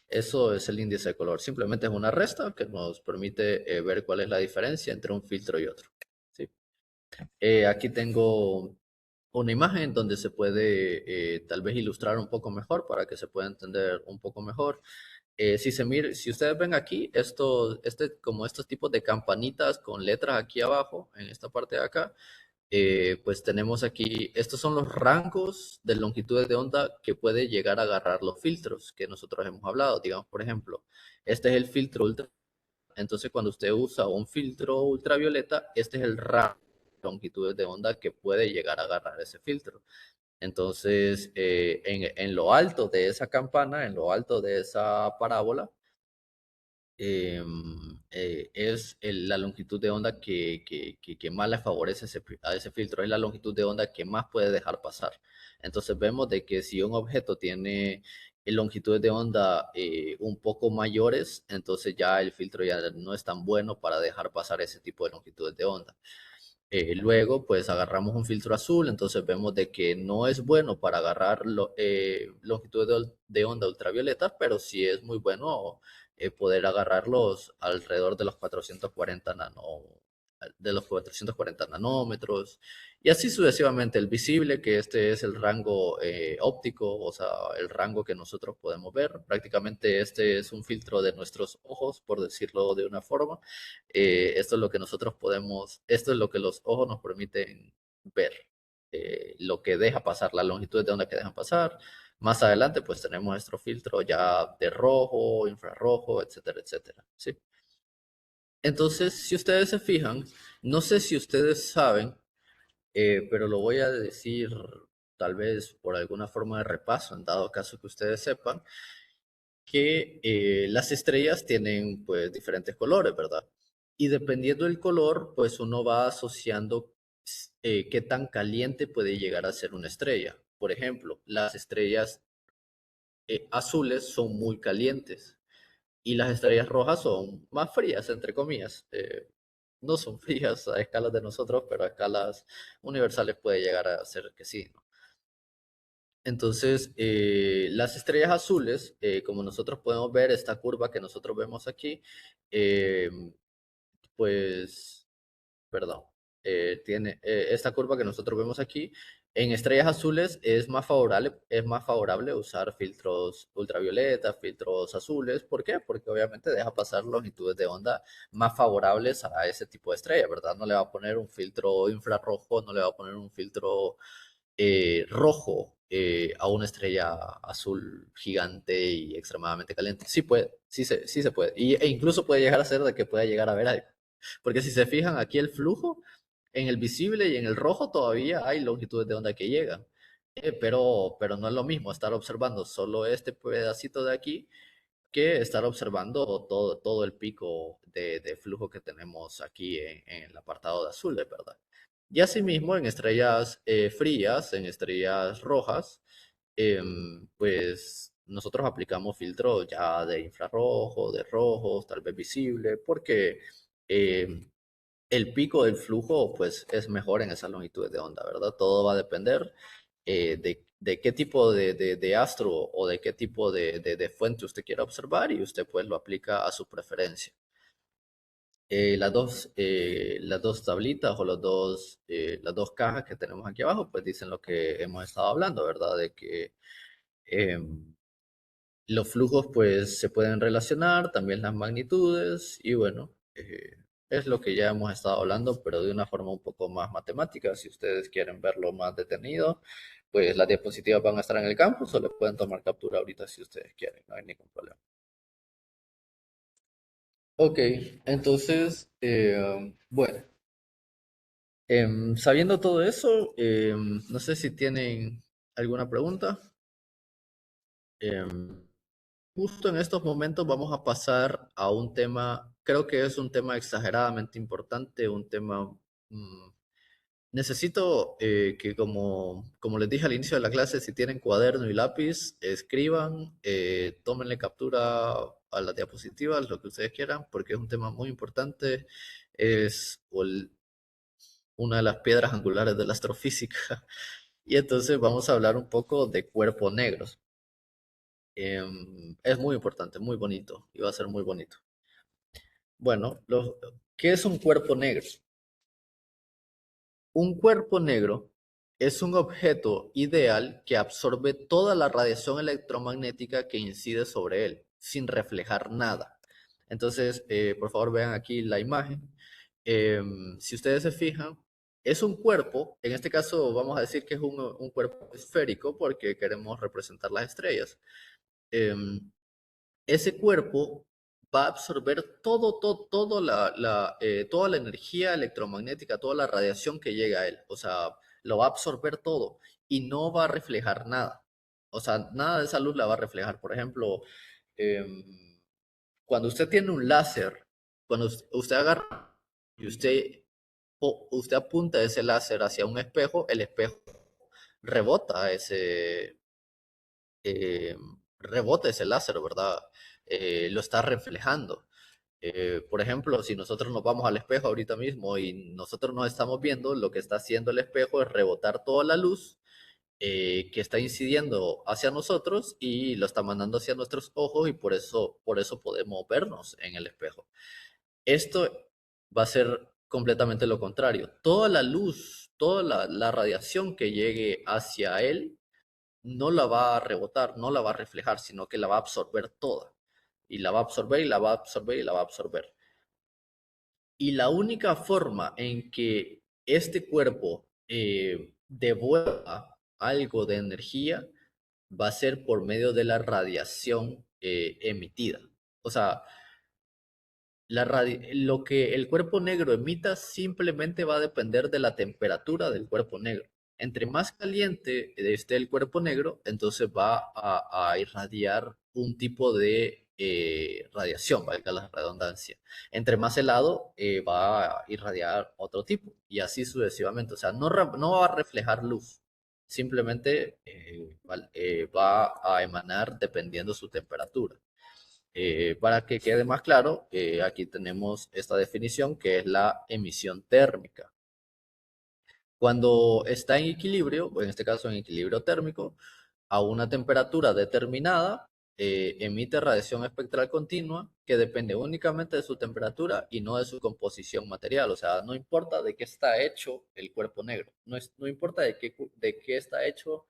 eso es el índice de color. Simplemente es una resta que nos permite ver cuál es la diferencia entre un filtro y otro. ¿Sí? Aquí tengo una imagen donde se puede tal vez ilustrar un poco mejor para que se pueda entender un poco mejor. Si ustedes ven aquí, como estos tipos de campanitas con letras aquí abajo, en esta parte de acá, pues tenemos aquí, estos son los rangos de longitudes de onda que puede llegar a agarrar los filtros que nosotros hemos hablado. Digamos, por ejemplo, este es el filtro ultra. Entonces, cuando usted usa un filtro ultravioleta, este es el rango de longitudes de onda que puede llegar a agarrar ese filtro. Entonces, en lo alto de esa campana, en lo alto de esa parábola, es la longitud de onda que más le favorece a ese filtro, es la longitud de onda que más puede dejar pasar. Entonces vemos de que si un objeto tiene longitudes de onda un poco mayores, entonces ya el filtro ya no es tan bueno para dejar pasar ese tipo de longitudes de onda. Luego, pues agarramos un filtro azul, entonces vemos de que no es bueno para agarrar longitudes de onda ultravioleta, pero sí es muy bueno poder agarrarlos alrededor de los 440 nanómetros, y así sucesivamente. El visible, que este es el rango óptico, o sea, el rango que nosotros podemos ver. Prácticamente este es un filtro de nuestros ojos, por decirlo de una forma. Esto es lo que nosotros podemos, esto es lo que los ojos nos permiten ver, lo que deja pasar, la longitud de onda que dejan pasar. Más adelante, pues tenemos nuestro filtro ya de rojo, infrarrojo, etcétera, etcétera, ¿sí? Entonces, si ustedes se fijan, no sé si ustedes saben, pero lo voy a decir tal vez por alguna forma de repaso, en dado caso que ustedes sepan, que las estrellas tienen pues diferentes colores, ¿verdad? Y dependiendo del color, pues uno va asociando qué tan caliente puede llegar a ser una estrella. Por ejemplo, las estrellas azules son muy calientes y las estrellas rojas son más frías, entre comillas. No son frías a escalas de nosotros, pero a escalas universales puede llegar a ser que sí, ¿no? Entonces, las estrellas azules, como nosotros podemos ver, esta curva que nosotros vemos aquí, eh, pues, perdón, tiene esta curva que nosotros vemos aquí. En estrellas azules es más favorable usar filtros ultravioleta, filtros azules. ¿Por qué? Porque obviamente deja pasar longitudes de onda más favorables a ese tipo de estrella, ¿verdad? No le va a poner un filtro infrarrojo, no le va a poner un filtro rojo a una estrella azul gigante y extremadamente caliente. Sí puede, sí se puede. E incluso puede llegar a ser de que pueda llegar a ver algo. Porque si se fijan aquí el flujo, en el visible y en el rojo todavía hay longitudes de onda que llegan. Pero no es lo mismo estar observando solo este pedacito de aquí que estar observando todo el pico de flujo que tenemos aquí en el apartado de azules, ¿verdad? Y asimismo, en estrellas frías, en estrellas rojas, pues nosotros aplicamos filtros ya de infrarrojo, de rojos, tal vez visible, porque em, el pico del flujo pues es mejor en esas longitudes de onda, ¿verdad? Todo va a depender de qué tipo de astro o de qué tipo de fuente usted quiera observar y usted pues lo aplica a su preferencia. Las dos tablitas o las dos cajas que tenemos aquí abajo pues dicen lo que hemos estado hablando, ¿verdad? De que em, los flujos pues se pueden relacionar, también las magnitudes y bueno, es lo que ya hemos estado hablando, pero de una forma un poco más matemática. Si ustedes quieren verlo más detenido, pues las diapositivas van a estar en el campus o le pueden tomar captura ahorita si ustedes quieren, no hay ningún problema. Ok, entonces, bueno, sabiendo todo eso, no sé si tienen alguna pregunta. Em, Justo en estos momentos vamos a pasar a un tema, creo que es un tema exageradamente importante, un tema... mm, necesito que como les dije al inicio de la clase, si tienen cuaderno y lápiz, escriban, tómenle captura a las diapositivas, lo que ustedes quieran, porque es un tema muy importante, es una de las piedras angulares de la astrofísica. Y entonces vamos a hablar un poco de cuerpos negros. Es muy importante, muy bonito, y va a ser muy bonito. Bueno, ¿qué es un cuerpo negro? Un cuerpo negro es un objeto ideal que absorbe toda la radiación electromagnética que incide sobre él, sin reflejar nada. Entonces, por favor, vean aquí la imagen. Si ustedes se fijan, es un cuerpo, en este caso vamos a decir que es un cuerpo esférico porque queremos representar las estrellas. Em, Ese cuerpo va a absorber toda la energía electromagnética, toda la radiación que llega a él. O sea, lo va a absorber todo y no va a reflejar nada. O sea, nada de esa luz la va a reflejar. Por ejemplo, em, cuando usted tiene un láser, cuando usted agarra y usted apunta ese láser hacia un espejo, el espejo rebota eh, rebota ese láser, ¿verdad? Lo está reflejando. Por ejemplo, si nosotros nos vamos al espejo ahorita mismo y nosotros nos estamos viendo, lo que está haciendo el espejo es rebotar toda la luz que está incidiendo hacia nosotros y lo está mandando hacia nuestros ojos y por eso podemos vernos en el espejo. Esto va a ser completamente lo contrario. Toda la luz, toda la radiación que llegue hacia él no la va a rebotar, no la va a reflejar, sino que la va a absorber toda. Y la va a absorber y la va a absorber y la va a absorber. Y la única forma en que este cuerpo devuelva algo de energía va a ser por medio de la radiación emitida. O sea, lo que el cuerpo negro emita simplemente va a depender de la temperatura del cuerpo negro. Entre más caliente esté el cuerpo negro, entonces va a irradiar un tipo de radiación, valga la redundancia. Entre más helado, va a irradiar otro tipo, y así sucesivamente. O sea, no va a reflejar luz, simplemente va a emanar dependiendo su temperatura. Para que quede más claro, aquí tenemos esta definición que es la emisión térmica. Cuando está en equilibrio, o en este caso en equilibrio térmico, a una temperatura determinada, emite radiación espectral continua que depende únicamente de su temperatura y no de su composición material. O sea, no importa de qué está hecho el cuerpo negro, no importa de qué está hecho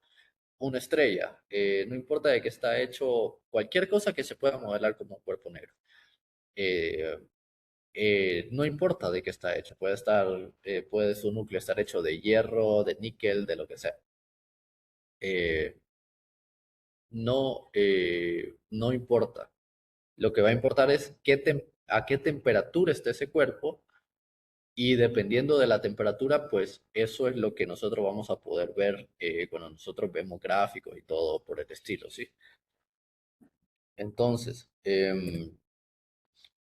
una estrella, no importa de qué está hecho cualquier cosa que se pueda modelar como un cuerpo negro. Eh, no importa de qué está hecho, puede su núcleo estar hecho de hierro, de níquel, de lo que sea. No importa. Lo que va a importar es a qué temperatura está ese cuerpo, y dependiendo de la temperatura, pues eso es lo que nosotros vamos a poder ver cuando nosotros vemos gráficos y todo por el estilo, ¿sí? Entonces,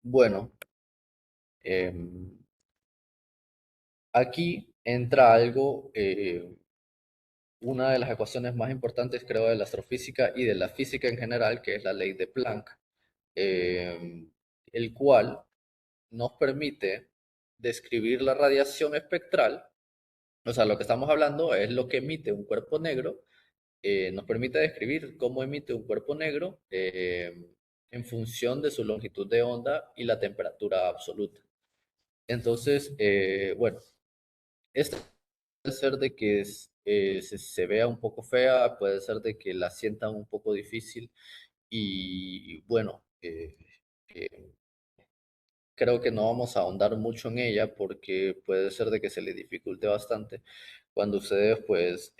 bueno, em, aquí entra algo, una de las ecuaciones más importantes, creo, de la astrofísica y de la física en general, que es la ley de Planck, el cual nos permite describir la radiación espectral. O sea, lo que estamos hablando es lo que emite un cuerpo negro. Nos permite describir cómo emite un cuerpo negro en función de su longitud de onda y la temperatura absoluta. Entonces, bueno, esta puede ser de que se vea un poco fea, puede ser de que la sientan un poco difícil y bueno, eh, creo que no vamos a ahondar mucho en ella porque puede ser de que se le dificulte bastante. Cuando ustedes pues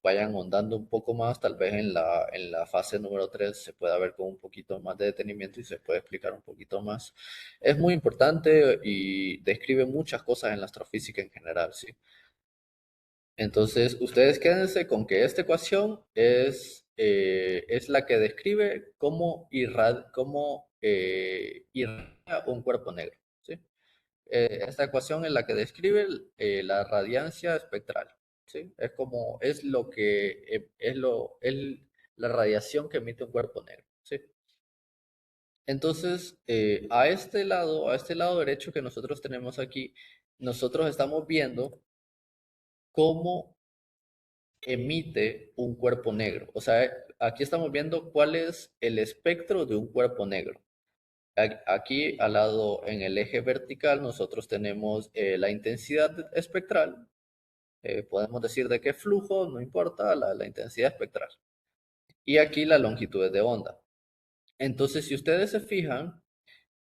vayan ahondando un poco más, tal vez en la fase número 3 se pueda ver con un poquito más de detenimiento y se puede explicar un poquito más. Es muy importante y describe muchas cosas en la astrofísica en general, ¿sí? Entonces, ustedes quédense con que esta ecuación es la que describe cómo irradia un cuerpo negro, ¿sí? Esta ecuación es la que describe la radiancia espectral, ¿sí? Es lo que, es la radiación que emite un cuerpo negro, ¿sí? Entonces, a este lado derecho que nosotros tenemos aquí, nosotros estamos viendo cómo emite un cuerpo negro. O sea, aquí estamos viendo cuál es el espectro de un cuerpo negro. Aquí al lado en el eje vertical nosotros tenemos la intensidad espectral. Podemos decir de qué flujo, no importa, la intensidad espectral. Y aquí la longitud de onda. Entonces, si ustedes se fijan,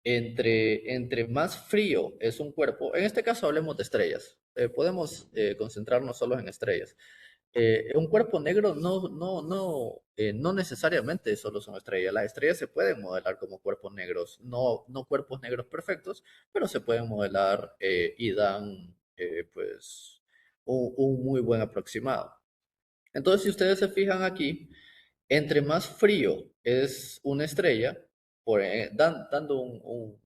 entre más frío es un cuerpo, en este caso hablemos de estrellas, podemos concentrarnos solo en estrellas. Un cuerpo negro no necesariamente solo son estrellas. Las estrellas se pueden modelar como cuerpos negros, no cuerpos negros perfectos, pero se pueden modelar y dan pues un muy buen aproximado. Entonces, si ustedes se fijan aquí, entre más frío es una estrella, dando un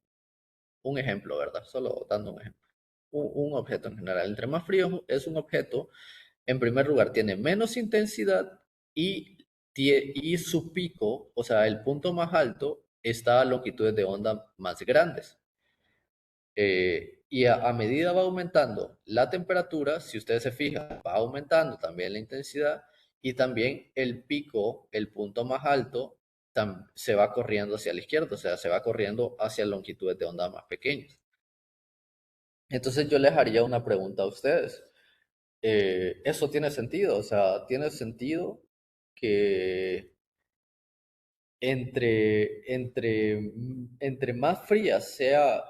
ejemplo, ¿verdad? Solo dando un ejemplo. Un objeto en general. Entre más frío es un objeto, en primer lugar, tiene menos intensidad y su pico, o sea, el punto más alto, está a longitudes de onda más grandes. Y a medida va aumentando la temperatura, si ustedes se fijan, va aumentando también la intensidad y también el pico, el punto más alto, se va corriendo hacia la izquierda, o sea, se va corriendo hacia longitudes de onda más pequeñas. Entonces yo les haría una pregunta a ustedes. ¿Eso tiene sentido? O sea, ¿tiene sentido que entre más fría sea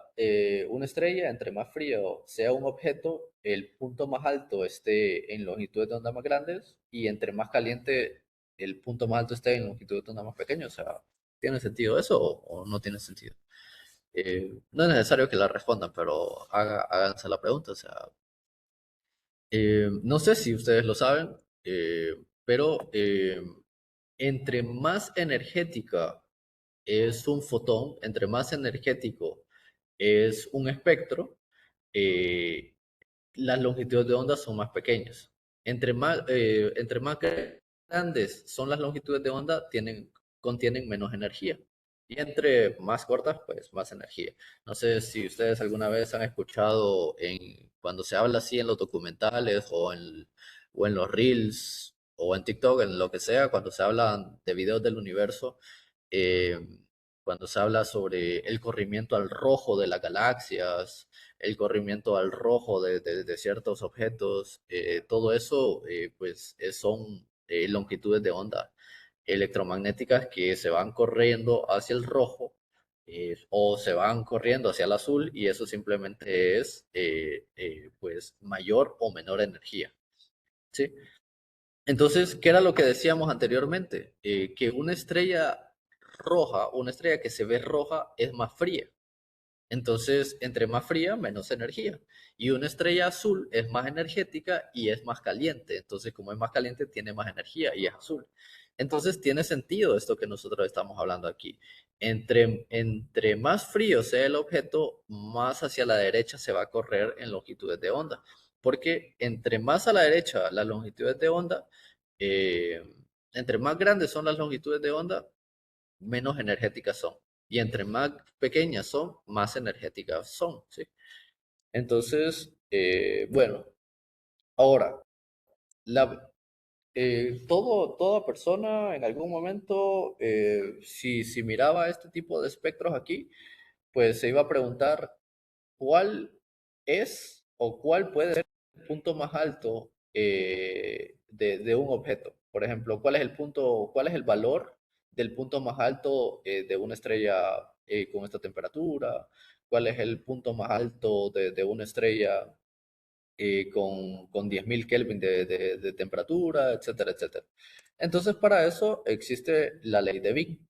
una estrella, entre más frío sea un objeto, el punto más alto esté en longitudes de onda más grandes y entre más caliente el punto más alto esté en longitudes de onda más pequeñas? O sea, ¿tiene sentido eso o no tiene sentido? No es necesario que la respondan, pero háganse la pregunta. O sea, no sé si ustedes lo saben, pero entre más energética es un fotón, entre más energético es un espectro, eh, las longitudes de onda son más pequeñas. Entre más grandes son las longitudes de onda, contienen menos energía. Y entre más cortas, pues más energía. No sé si ustedes alguna vez han escuchado cuando se habla así en los documentales o en los reels o en TikTok, en lo que sea, cuando se habla de videos del universo, eh, cuando se habla sobre el corrimiento al rojo de las galaxias, el corrimiento al rojo de ciertos objetos, todo eso pues son longitudes de onda electromagnéticas que se van corriendo hacia el rojo o se van corriendo hacia el azul y eso simplemente es pues mayor o menor energía, ¿sí? Entonces, ¿qué era lo que decíamos anteriormente? Que una estrella roja, una estrella que se ve roja es más fría. Entonces, entre más fría, menos energía. Y una estrella azul es más energética y es más caliente. Entonces, como es más caliente, tiene más energía y es azul. Entonces, tiene sentido esto que nosotros estamos hablando aquí. Entre más frío sea el objeto, más hacia la derecha se va a correr en longitudes de onda. Porque entre más a la derecha las longitudes de onda, eh, entre más grandes son las longitudes de onda, menos energéticas son. Y entre más pequeñas son, más energéticas son, ¿sí? Entonces, bueno, ahora, toda persona en algún momento, si miraba este tipo de espectros aquí, pues se iba a preguntar cuál es o cuál puede ser el punto más alto de un objeto. Por ejemplo, cuál es el valor del punto más alto de una estrella con esta temperatura, cuál es el punto más alto de una estrella con 10.000 Kelvin de temperatura, etcétera, etcétera. Entonces, para eso existe la ley de Wien.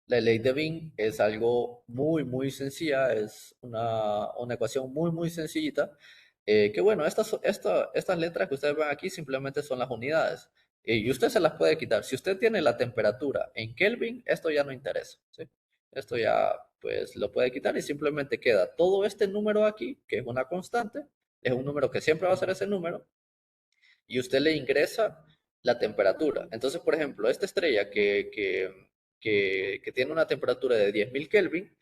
La ley de Wien es algo muy, muy sencilla, es una ecuación muy, muy sencillita, que bueno, estas letras que ustedes ven aquí simplemente son las unidades, y usted se las puede quitar. Si usted tiene la temperatura en Kelvin, esto ya no interesa, ¿sí? Esto ya, pues, lo puede quitar y simplemente queda todo este número aquí, que es una constante, es un número que siempre va a ser ese número, y usted le ingresa la temperatura. Entonces, por ejemplo, esta estrella que tiene una temperatura de 10.000 Kelvin,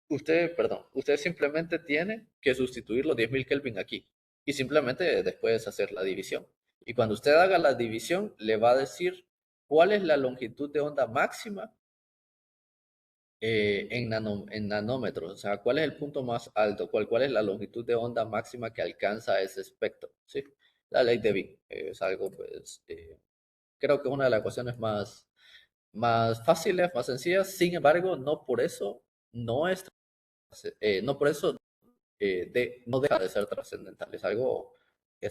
usted simplemente tiene que sustituir los 10.000 Kelvin aquí y simplemente después hacer la división. Y cuando usted haga la división, le va a decir cuál es la longitud de onda máxima en nanómetros, o sea, cuál es el punto más alto, cuál es la longitud de onda máxima que alcanza ese espectro, ¿sí? La ley de Wien es algo, pues, creo que es una de las ecuaciones más fáciles, más sencillas, sin embargo, no por eso no es, no por eso no deja de ser trascendental, es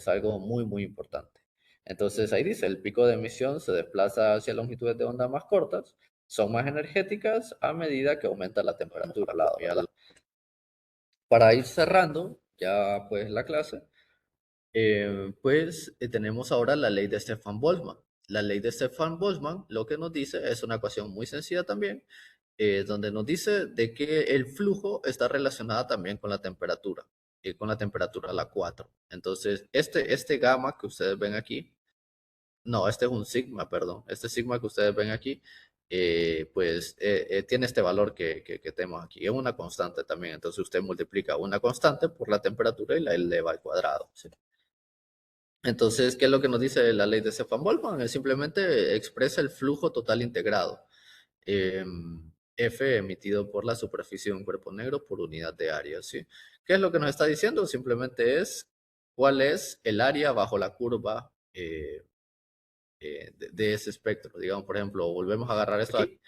algo muy, muy importante. Entonces ahí dice, el pico de emisión se desplaza hacia longitudes de onda más cortas, son más energéticas a medida que aumenta la temperatura al lado. Para ir cerrando ya pues la clase, pues tenemos ahora la ley de Stefan-Boltzmann. La ley de Stefan-Boltzmann lo que nos dice es una ecuación muy sencilla también, donde nos dice de que el flujo está relacionado también con la temperatura a la 4. Entonces, este gamma que ustedes ven aquí, no, este es un sigma, perdón, este sigma que ustedes ven aquí, pues tiene este valor que tenemos aquí. Es una constante también, entonces usted multiplica una constante por la temperatura y la eleva al cuadrado, ¿sí? Entonces, ¿qué es lo que nos dice la ley de Stefan-Boltzmann? Simplemente expresa el flujo total integrado. F emitido por la superficie de un cuerpo negro por unidad de área, ¿sí? ¿Qué es lo que nos está diciendo? Simplemente es cuál es el área bajo la curva de ese espectro. Digamos, por ejemplo, volvemos a agarrar esto aquí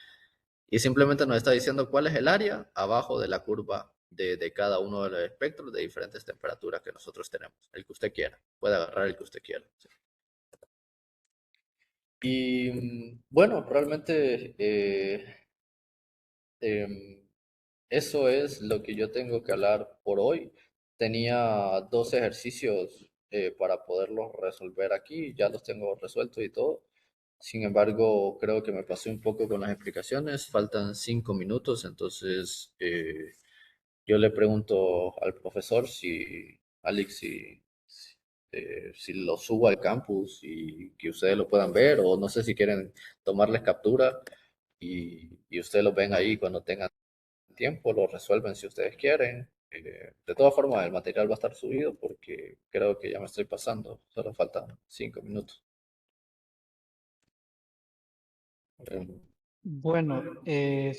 y simplemente nos está diciendo cuál es el área abajo de la curva de cada uno de los espectros de diferentes temperaturas que nosotros tenemos. El que usted quiera. Puede agarrar el que usted quiera. ¿Sí? Y bueno, realmente em, eso es lo que yo tengo que hablar por hoy. Tenía dos ejercicios para poderlos resolver aquí, ya los tengo resueltos y todo. Sin embargo, creo que me pasé un poco con las explicaciones. Faltan 5 minutos, entonces yo le pregunto al profesor Alex, si lo subo al campus y que ustedes lo puedan ver, o no sé si quieren tomarles captura y ustedes lo ven ahí cuando tengan tiempo, lo resuelven si ustedes quieren. De todas formas, el material va a estar subido porque creo que ya me estoy pasando, solo faltan 5 minutos. Em, Bueno,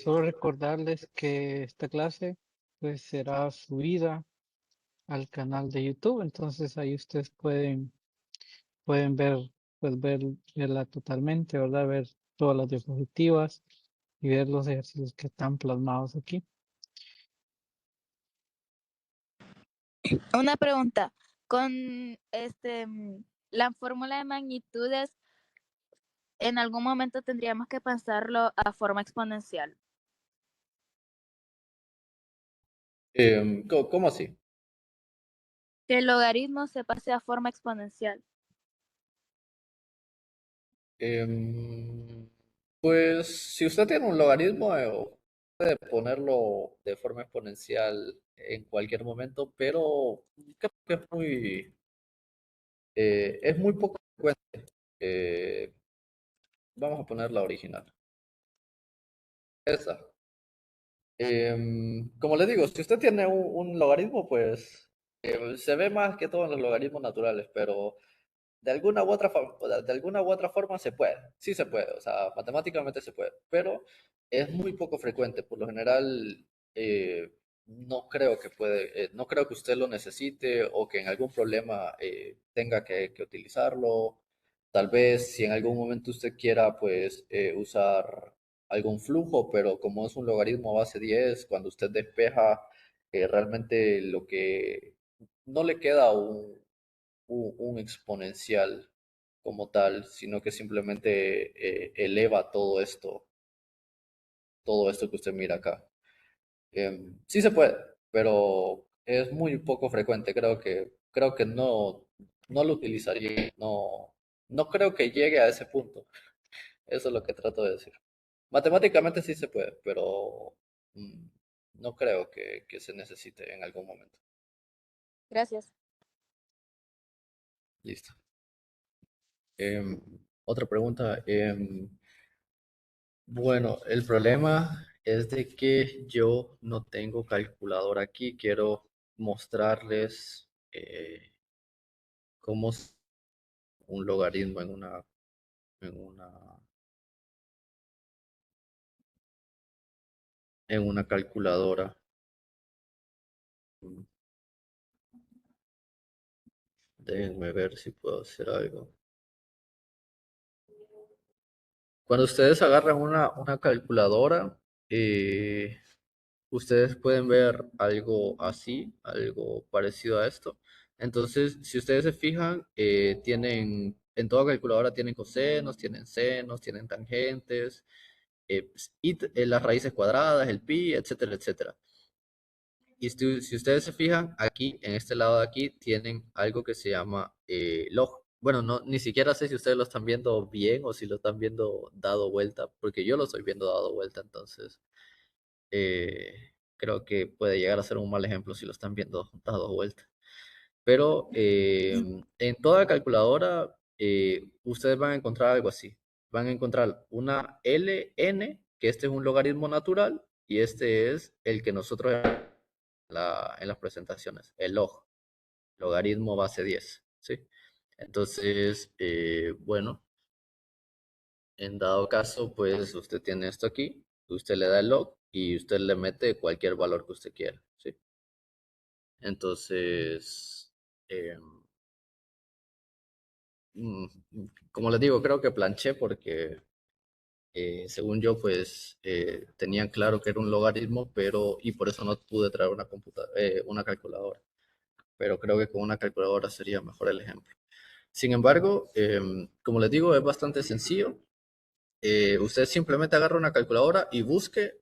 solo recordarles que esta clase pues será subida al canal de YouTube, entonces ahí ustedes pueden ver, pues verla totalmente, ¿verdad? Ver todas las diapositivas y ver los ejercicios que están plasmados aquí. Una pregunta, con la fórmula de magnitudes, en algún momento tendríamos que pasarlo a forma exponencial. ¿Cómo así? Que el logaritmo se pase a forma exponencial. Em, pues si usted tiene un logaritmo, puede ponerlo de forma exponencial en cualquier momento, pero creo que es muy poco frecuente. Eh, Vamos a poner la original. Esa. Como le digo, si usted tiene un logaritmo, pues se ve más que todo en los logaritmos naturales, pero de alguna u otra forma se puede, sí se puede, o sea, matemáticamente se puede, pero es muy poco frecuente. Por lo general, eh, no creo que usted lo necesite o que en algún problema tenga que utilizarlo. Tal vez si en algún momento usted quiera, pues, usar algún flujo, pero como es un logaritmo a base 10, cuando usted despeja, realmente lo que no le queda un exponencial como tal, sino que simplemente eleva todo esto que usted mira acá. Sí se puede, pero es muy poco frecuente. Creo que no lo utilizaría. No creo que llegue a ese punto. Eso es lo que trato de decir. Matemáticamente sí se puede, pero mm, no creo que se necesite en algún momento. Gracias. Listo. Otra pregunta. Bueno, el problema es de que yo no tengo calculadora aquí. Quiero mostrarles cómo es un logaritmo en una, en una calculadora. Déjenme ver si puedo hacer algo. Cuando ustedes agarran una calculadora, eh, ustedes pueden ver algo así, algo parecido a esto. Entonces, si ustedes se fijan, en toda calculadora tienen cosenos, tienen senos, tienen tangentes, las raíces cuadradas, el pi, etcétera, etcétera. Y si ustedes se fijan, aquí, en este lado de aquí, tienen algo que se llama log. Bueno, no, ni siquiera sé si ustedes lo están viendo bien o si lo están viendo dado vuelta, porque yo lo estoy viendo dado vuelta, entonces creo que puede llegar a ser un mal ejemplo si lo están viendo dado vuelta. Pero en toda calculadora ustedes van a encontrar algo así. Van a encontrar una ln, que este es un logaritmo natural, y este es el que nosotros en las presentaciones, el log, logaritmo base 10, ¿sí? Entonces, bueno, en dado caso, pues usted tiene esto aquí, usted le da el log y usted le mete cualquier valor que usted quiera, ¿sí? Entonces, eh, mm, como les digo, creo que planché porque según yo, pues tenían claro que era un logaritmo, y por eso no pude traer una calculadora. Pero creo que con una calculadora sería mejor el ejemplo. Sin embargo, como les digo, es bastante sencillo. Usted simplemente agarra una calculadora y busque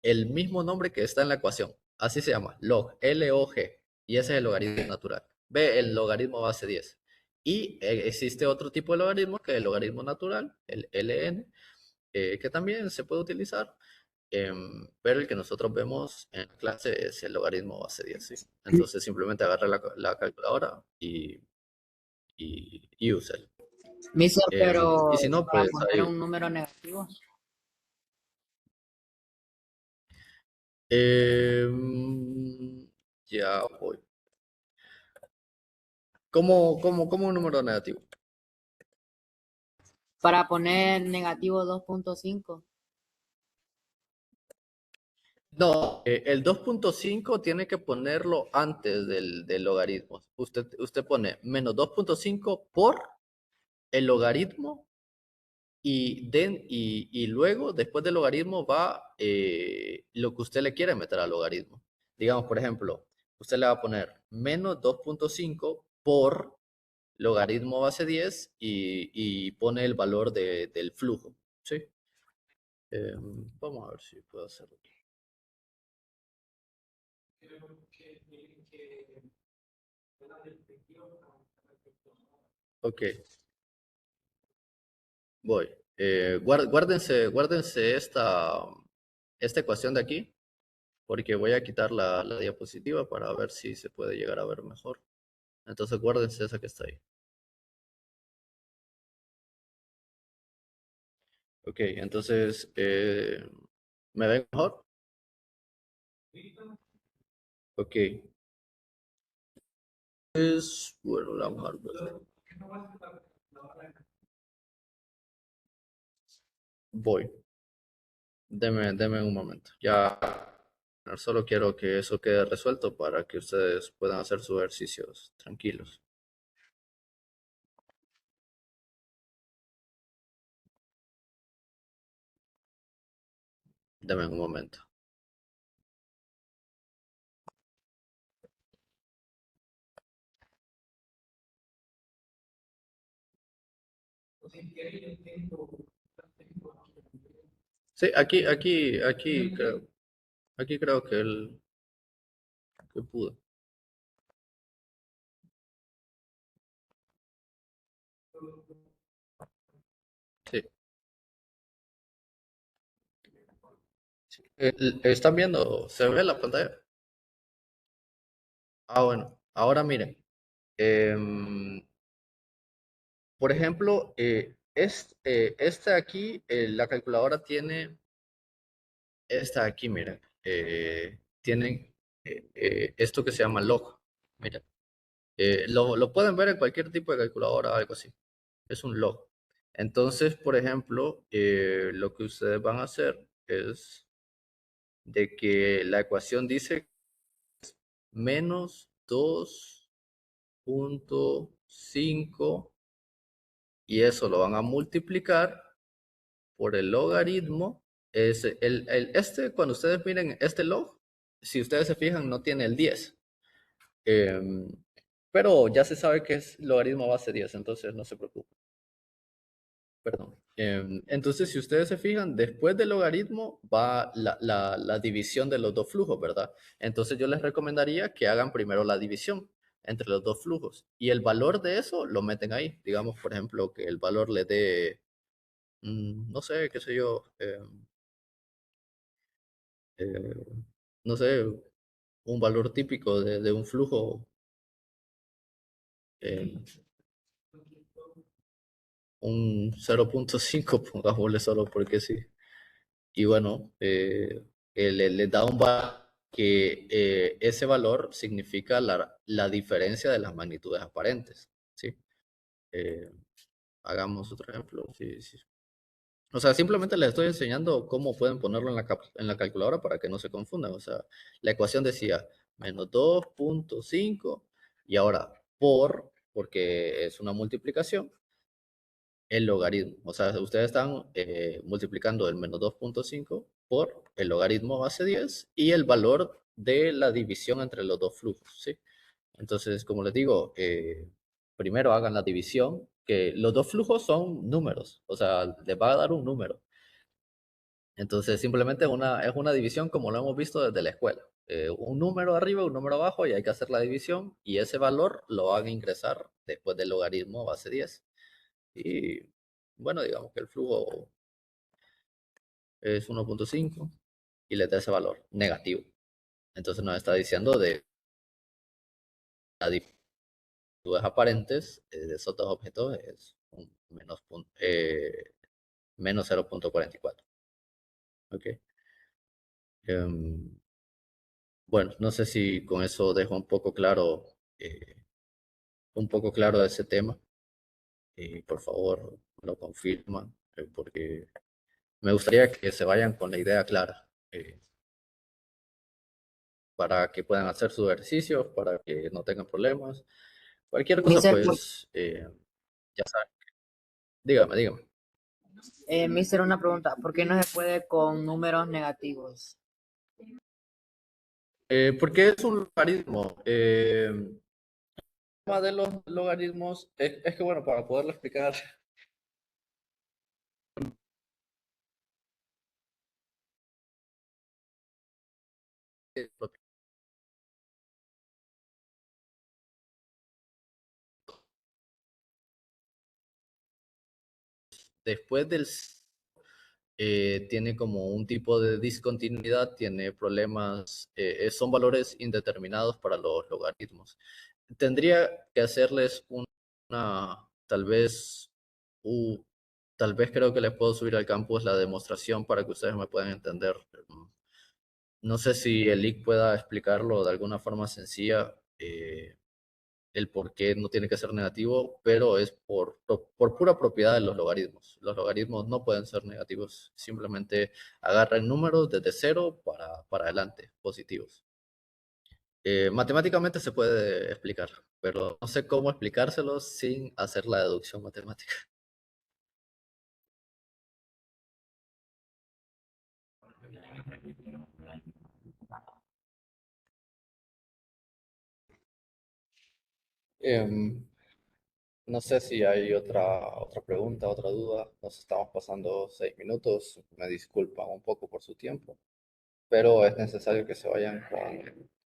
el mismo nombre que está en la ecuación. Así se llama, log, L-O-G. Y ese es el logaritmo natural. Ve el logaritmo base 10. Y existe otro tipo de logaritmo que es el logaritmo natural, el ln, que también se puede utilizar. Pero el que nosotros vemos en clase es el logaritmo base 10, ¿sí? Entonces simplemente agarra la calculadora y úsela. Mister, Y pero si no, para pues poner ahí. un número negativo. Ya voy. ¿Cómo un número negativo? para poner negativo 2.5. No, el 2.5 tiene que ponerlo antes del logaritmo. Usted pone menos 2.5 por el logaritmo y luego, después del logaritmo, va lo que usted le quiere meter al logaritmo. Digamos, por ejemplo, usted le va a poner menos 2.5 por logaritmo base 10 y pone el valor del flujo. ¿Sí? Vamos a ver si puedo hacerlo. Ok, voy. Guárdense esta ecuación de aquí, porque voy a quitar la diapositiva para ver si se puede llegar a ver mejor. Entonces guárdense esa que está ahí. Ok, entonces, ¿me ven mejor? Ok. Bueno, vamos a ver. Voy. Deme un momento. Ya solo quiero que eso quede resuelto para que ustedes puedan hacer sus ejercicios tranquilos. Deme un momento. Sí, aquí creo que pudo. Sí. ¿Están viendo? ¿Se ve la pantalla? Ah, bueno. Ahora miren. em, por ejemplo, este aquí, la calculadora tiene, esta aquí, miren, tienen esto que se llama log. Miren, lo pueden ver en cualquier tipo de calculadora, algo así. Es un log. Entonces, por ejemplo, lo que ustedes van a hacer es de que la ecuación dice menos 2.5 y eso lo van a multiplicar por el logaritmo. Cuando ustedes miren este log, si ustedes se fijan, no tiene el 10. Em, pero ya se sabe que es logaritmo base 10, entonces no se preocupen. Perdón. Entonces, si ustedes se fijan, después del logaritmo va la división de los dos flujos, ¿verdad? Entonces yo les recomendaría que hagan primero la división entre los dos flujos y el valor de eso lo meten ahí. Digamos, por ejemplo, que el valor le dé, no sé, qué sé yo, eh, no sé, un valor típico de un flujo, eh, un 0.5, pongámosle solo porque sí. Y bueno, le da un valor que ese valor significa la diferencia de las magnitudes aparentes, ¿sí? Eh, hagamos otro ejemplo. Sí, sí. O sea, simplemente les estoy enseñando cómo pueden ponerlo en la calculadora para que no se confundan. O sea, la ecuación decía menos 2.5 y ahora porque es una multiplicación, el logaritmo. O sea, ustedes están multiplicando el menos 2.5 por el logaritmo base 10 y el valor de la división entre los dos flujos, ¿sí? Entonces, como les digo, primero hagan la división, que los dos flujos son números, o sea, les va a dar un número. Entonces, simplemente es una división como lo hemos visto desde la escuela. Un número arriba, un número abajo y hay que hacer la división y ese valor lo van a ingresar después del logaritmo base 10. Y bueno, digamos que el flujo es 1.5 y le da ese valor negativo. Entonces nos está diciendo de las diferencias aparentes de esos dos objetos es un menos 0.44. ¿Ok? Em, bueno, no sé si con eso dejo un poco claro ese tema. por favor, lo confirman, porque me gustaría que se vayan con la idea clara, para que puedan hacer sus ejercicios, para que no tengan problemas. Cualquier cosa, Mister, pues, ya saben. Dígame, dígame. Mister, una pregunta. ¿Por qué no se puede con números negativos? Porque es un logaritmo. El tema de los logaritmos es que, bueno, para poderlo explicar, después del tiene como un tipo de discontinuidad, tiene problemas, son valores indeterminados para los logaritmos. Tendría que hacerles tal vez, tal vez creo que les puedo subir al campus la demostración para que ustedes me puedan entender. No sé si el IC pueda explicarlo de alguna forma sencilla, el por qué no tiene que ser negativo, pero es por pura propiedad de los logaritmos. Los logaritmos no pueden ser negativos, simplemente agarran números desde cero para adelante, positivos. Matemáticamente se puede explicar, pero no sé cómo explicárselo sin hacer la deducción matemática. Em, no sé si hay otra pregunta, otra duda. Nos estamos pasando 6 minutos. Me disculpan un poco por su tiempo, pero es necesario que se vayan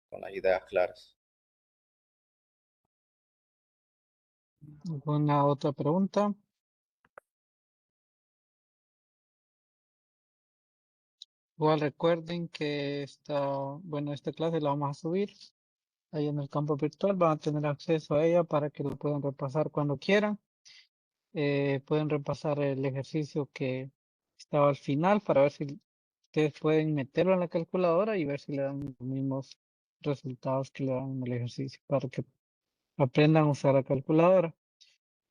con las ideas claras. ¿Alguna otra pregunta? Igual recuerden que esta clase la vamos a subir ahí en el campo virtual. Van a tener acceso a ella para que lo puedan repasar cuando quieran. Pueden repasar el ejercicio que estaba al final para ver si ustedes pueden meterlo en la calculadora y ver si le dan los mismos resultados que le dan en el ejercicio para que aprendan a usar la calculadora.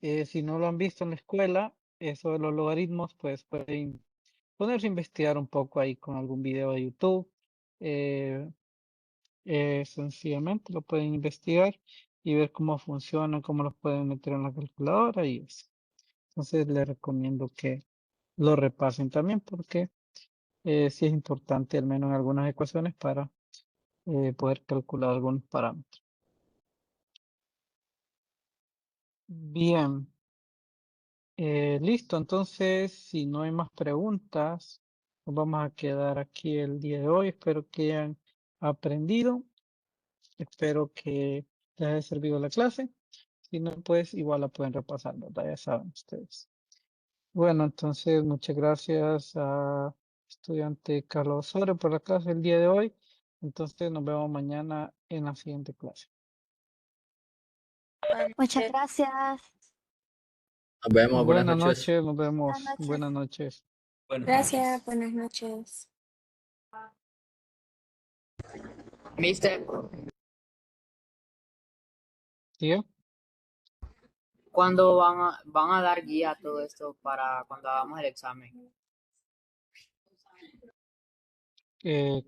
Si no lo han visto en la escuela, eso de los logaritmos, pues pueden ponerse a investigar un poco ahí con algún video de YouTube. eh, Sencillamente lo pueden investigar y ver cómo funcionan, cómo los pueden meter en la calculadora y eso. Entonces les recomiendo que lo repasen también porque sí es importante, al menos en algunas ecuaciones, para poder calcular algunos parámetros. Bien, listo. Entonces, si no hay más preguntas, nos vamos a quedar aquí el día de hoy. Espero que hayan aprendido. Espero que les haya servido la clase. Si no, pues igual la pueden repasar, ¿verdad? Ya saben ustedes. Bueno, entonces muchas gracias a estudiante Carlos Osorio por la clase el día de hoy. Entonces nos vemos mañana en la siguiente clase. Muchas gracias. Nos vemos, buenas Buenas noches. noches, nos vemos. Buenas noches. Buenas noches. Buenas Gracias, noches. buenas noches. Mister, ¿Sí? ¿cuándo van a dar guía a todo esto para cuando hagamos el examen?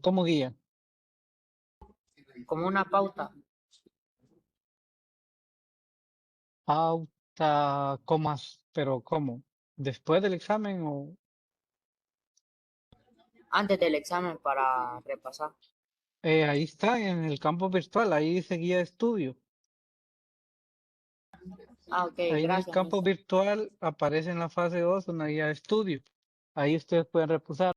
¿Cómo guía? Como una pauta. Pauta, comas, pero ¿cómo? ¿Después del examen o...? Antes del examen para repasar. Ahí está, en el campo virtual, ahí dice guía de estudio. Ah, ok, Ahí en el gracias, campo mister. virtual aparece en la fase 2 una guía de estudio. Ahí ustedes pueden repasar.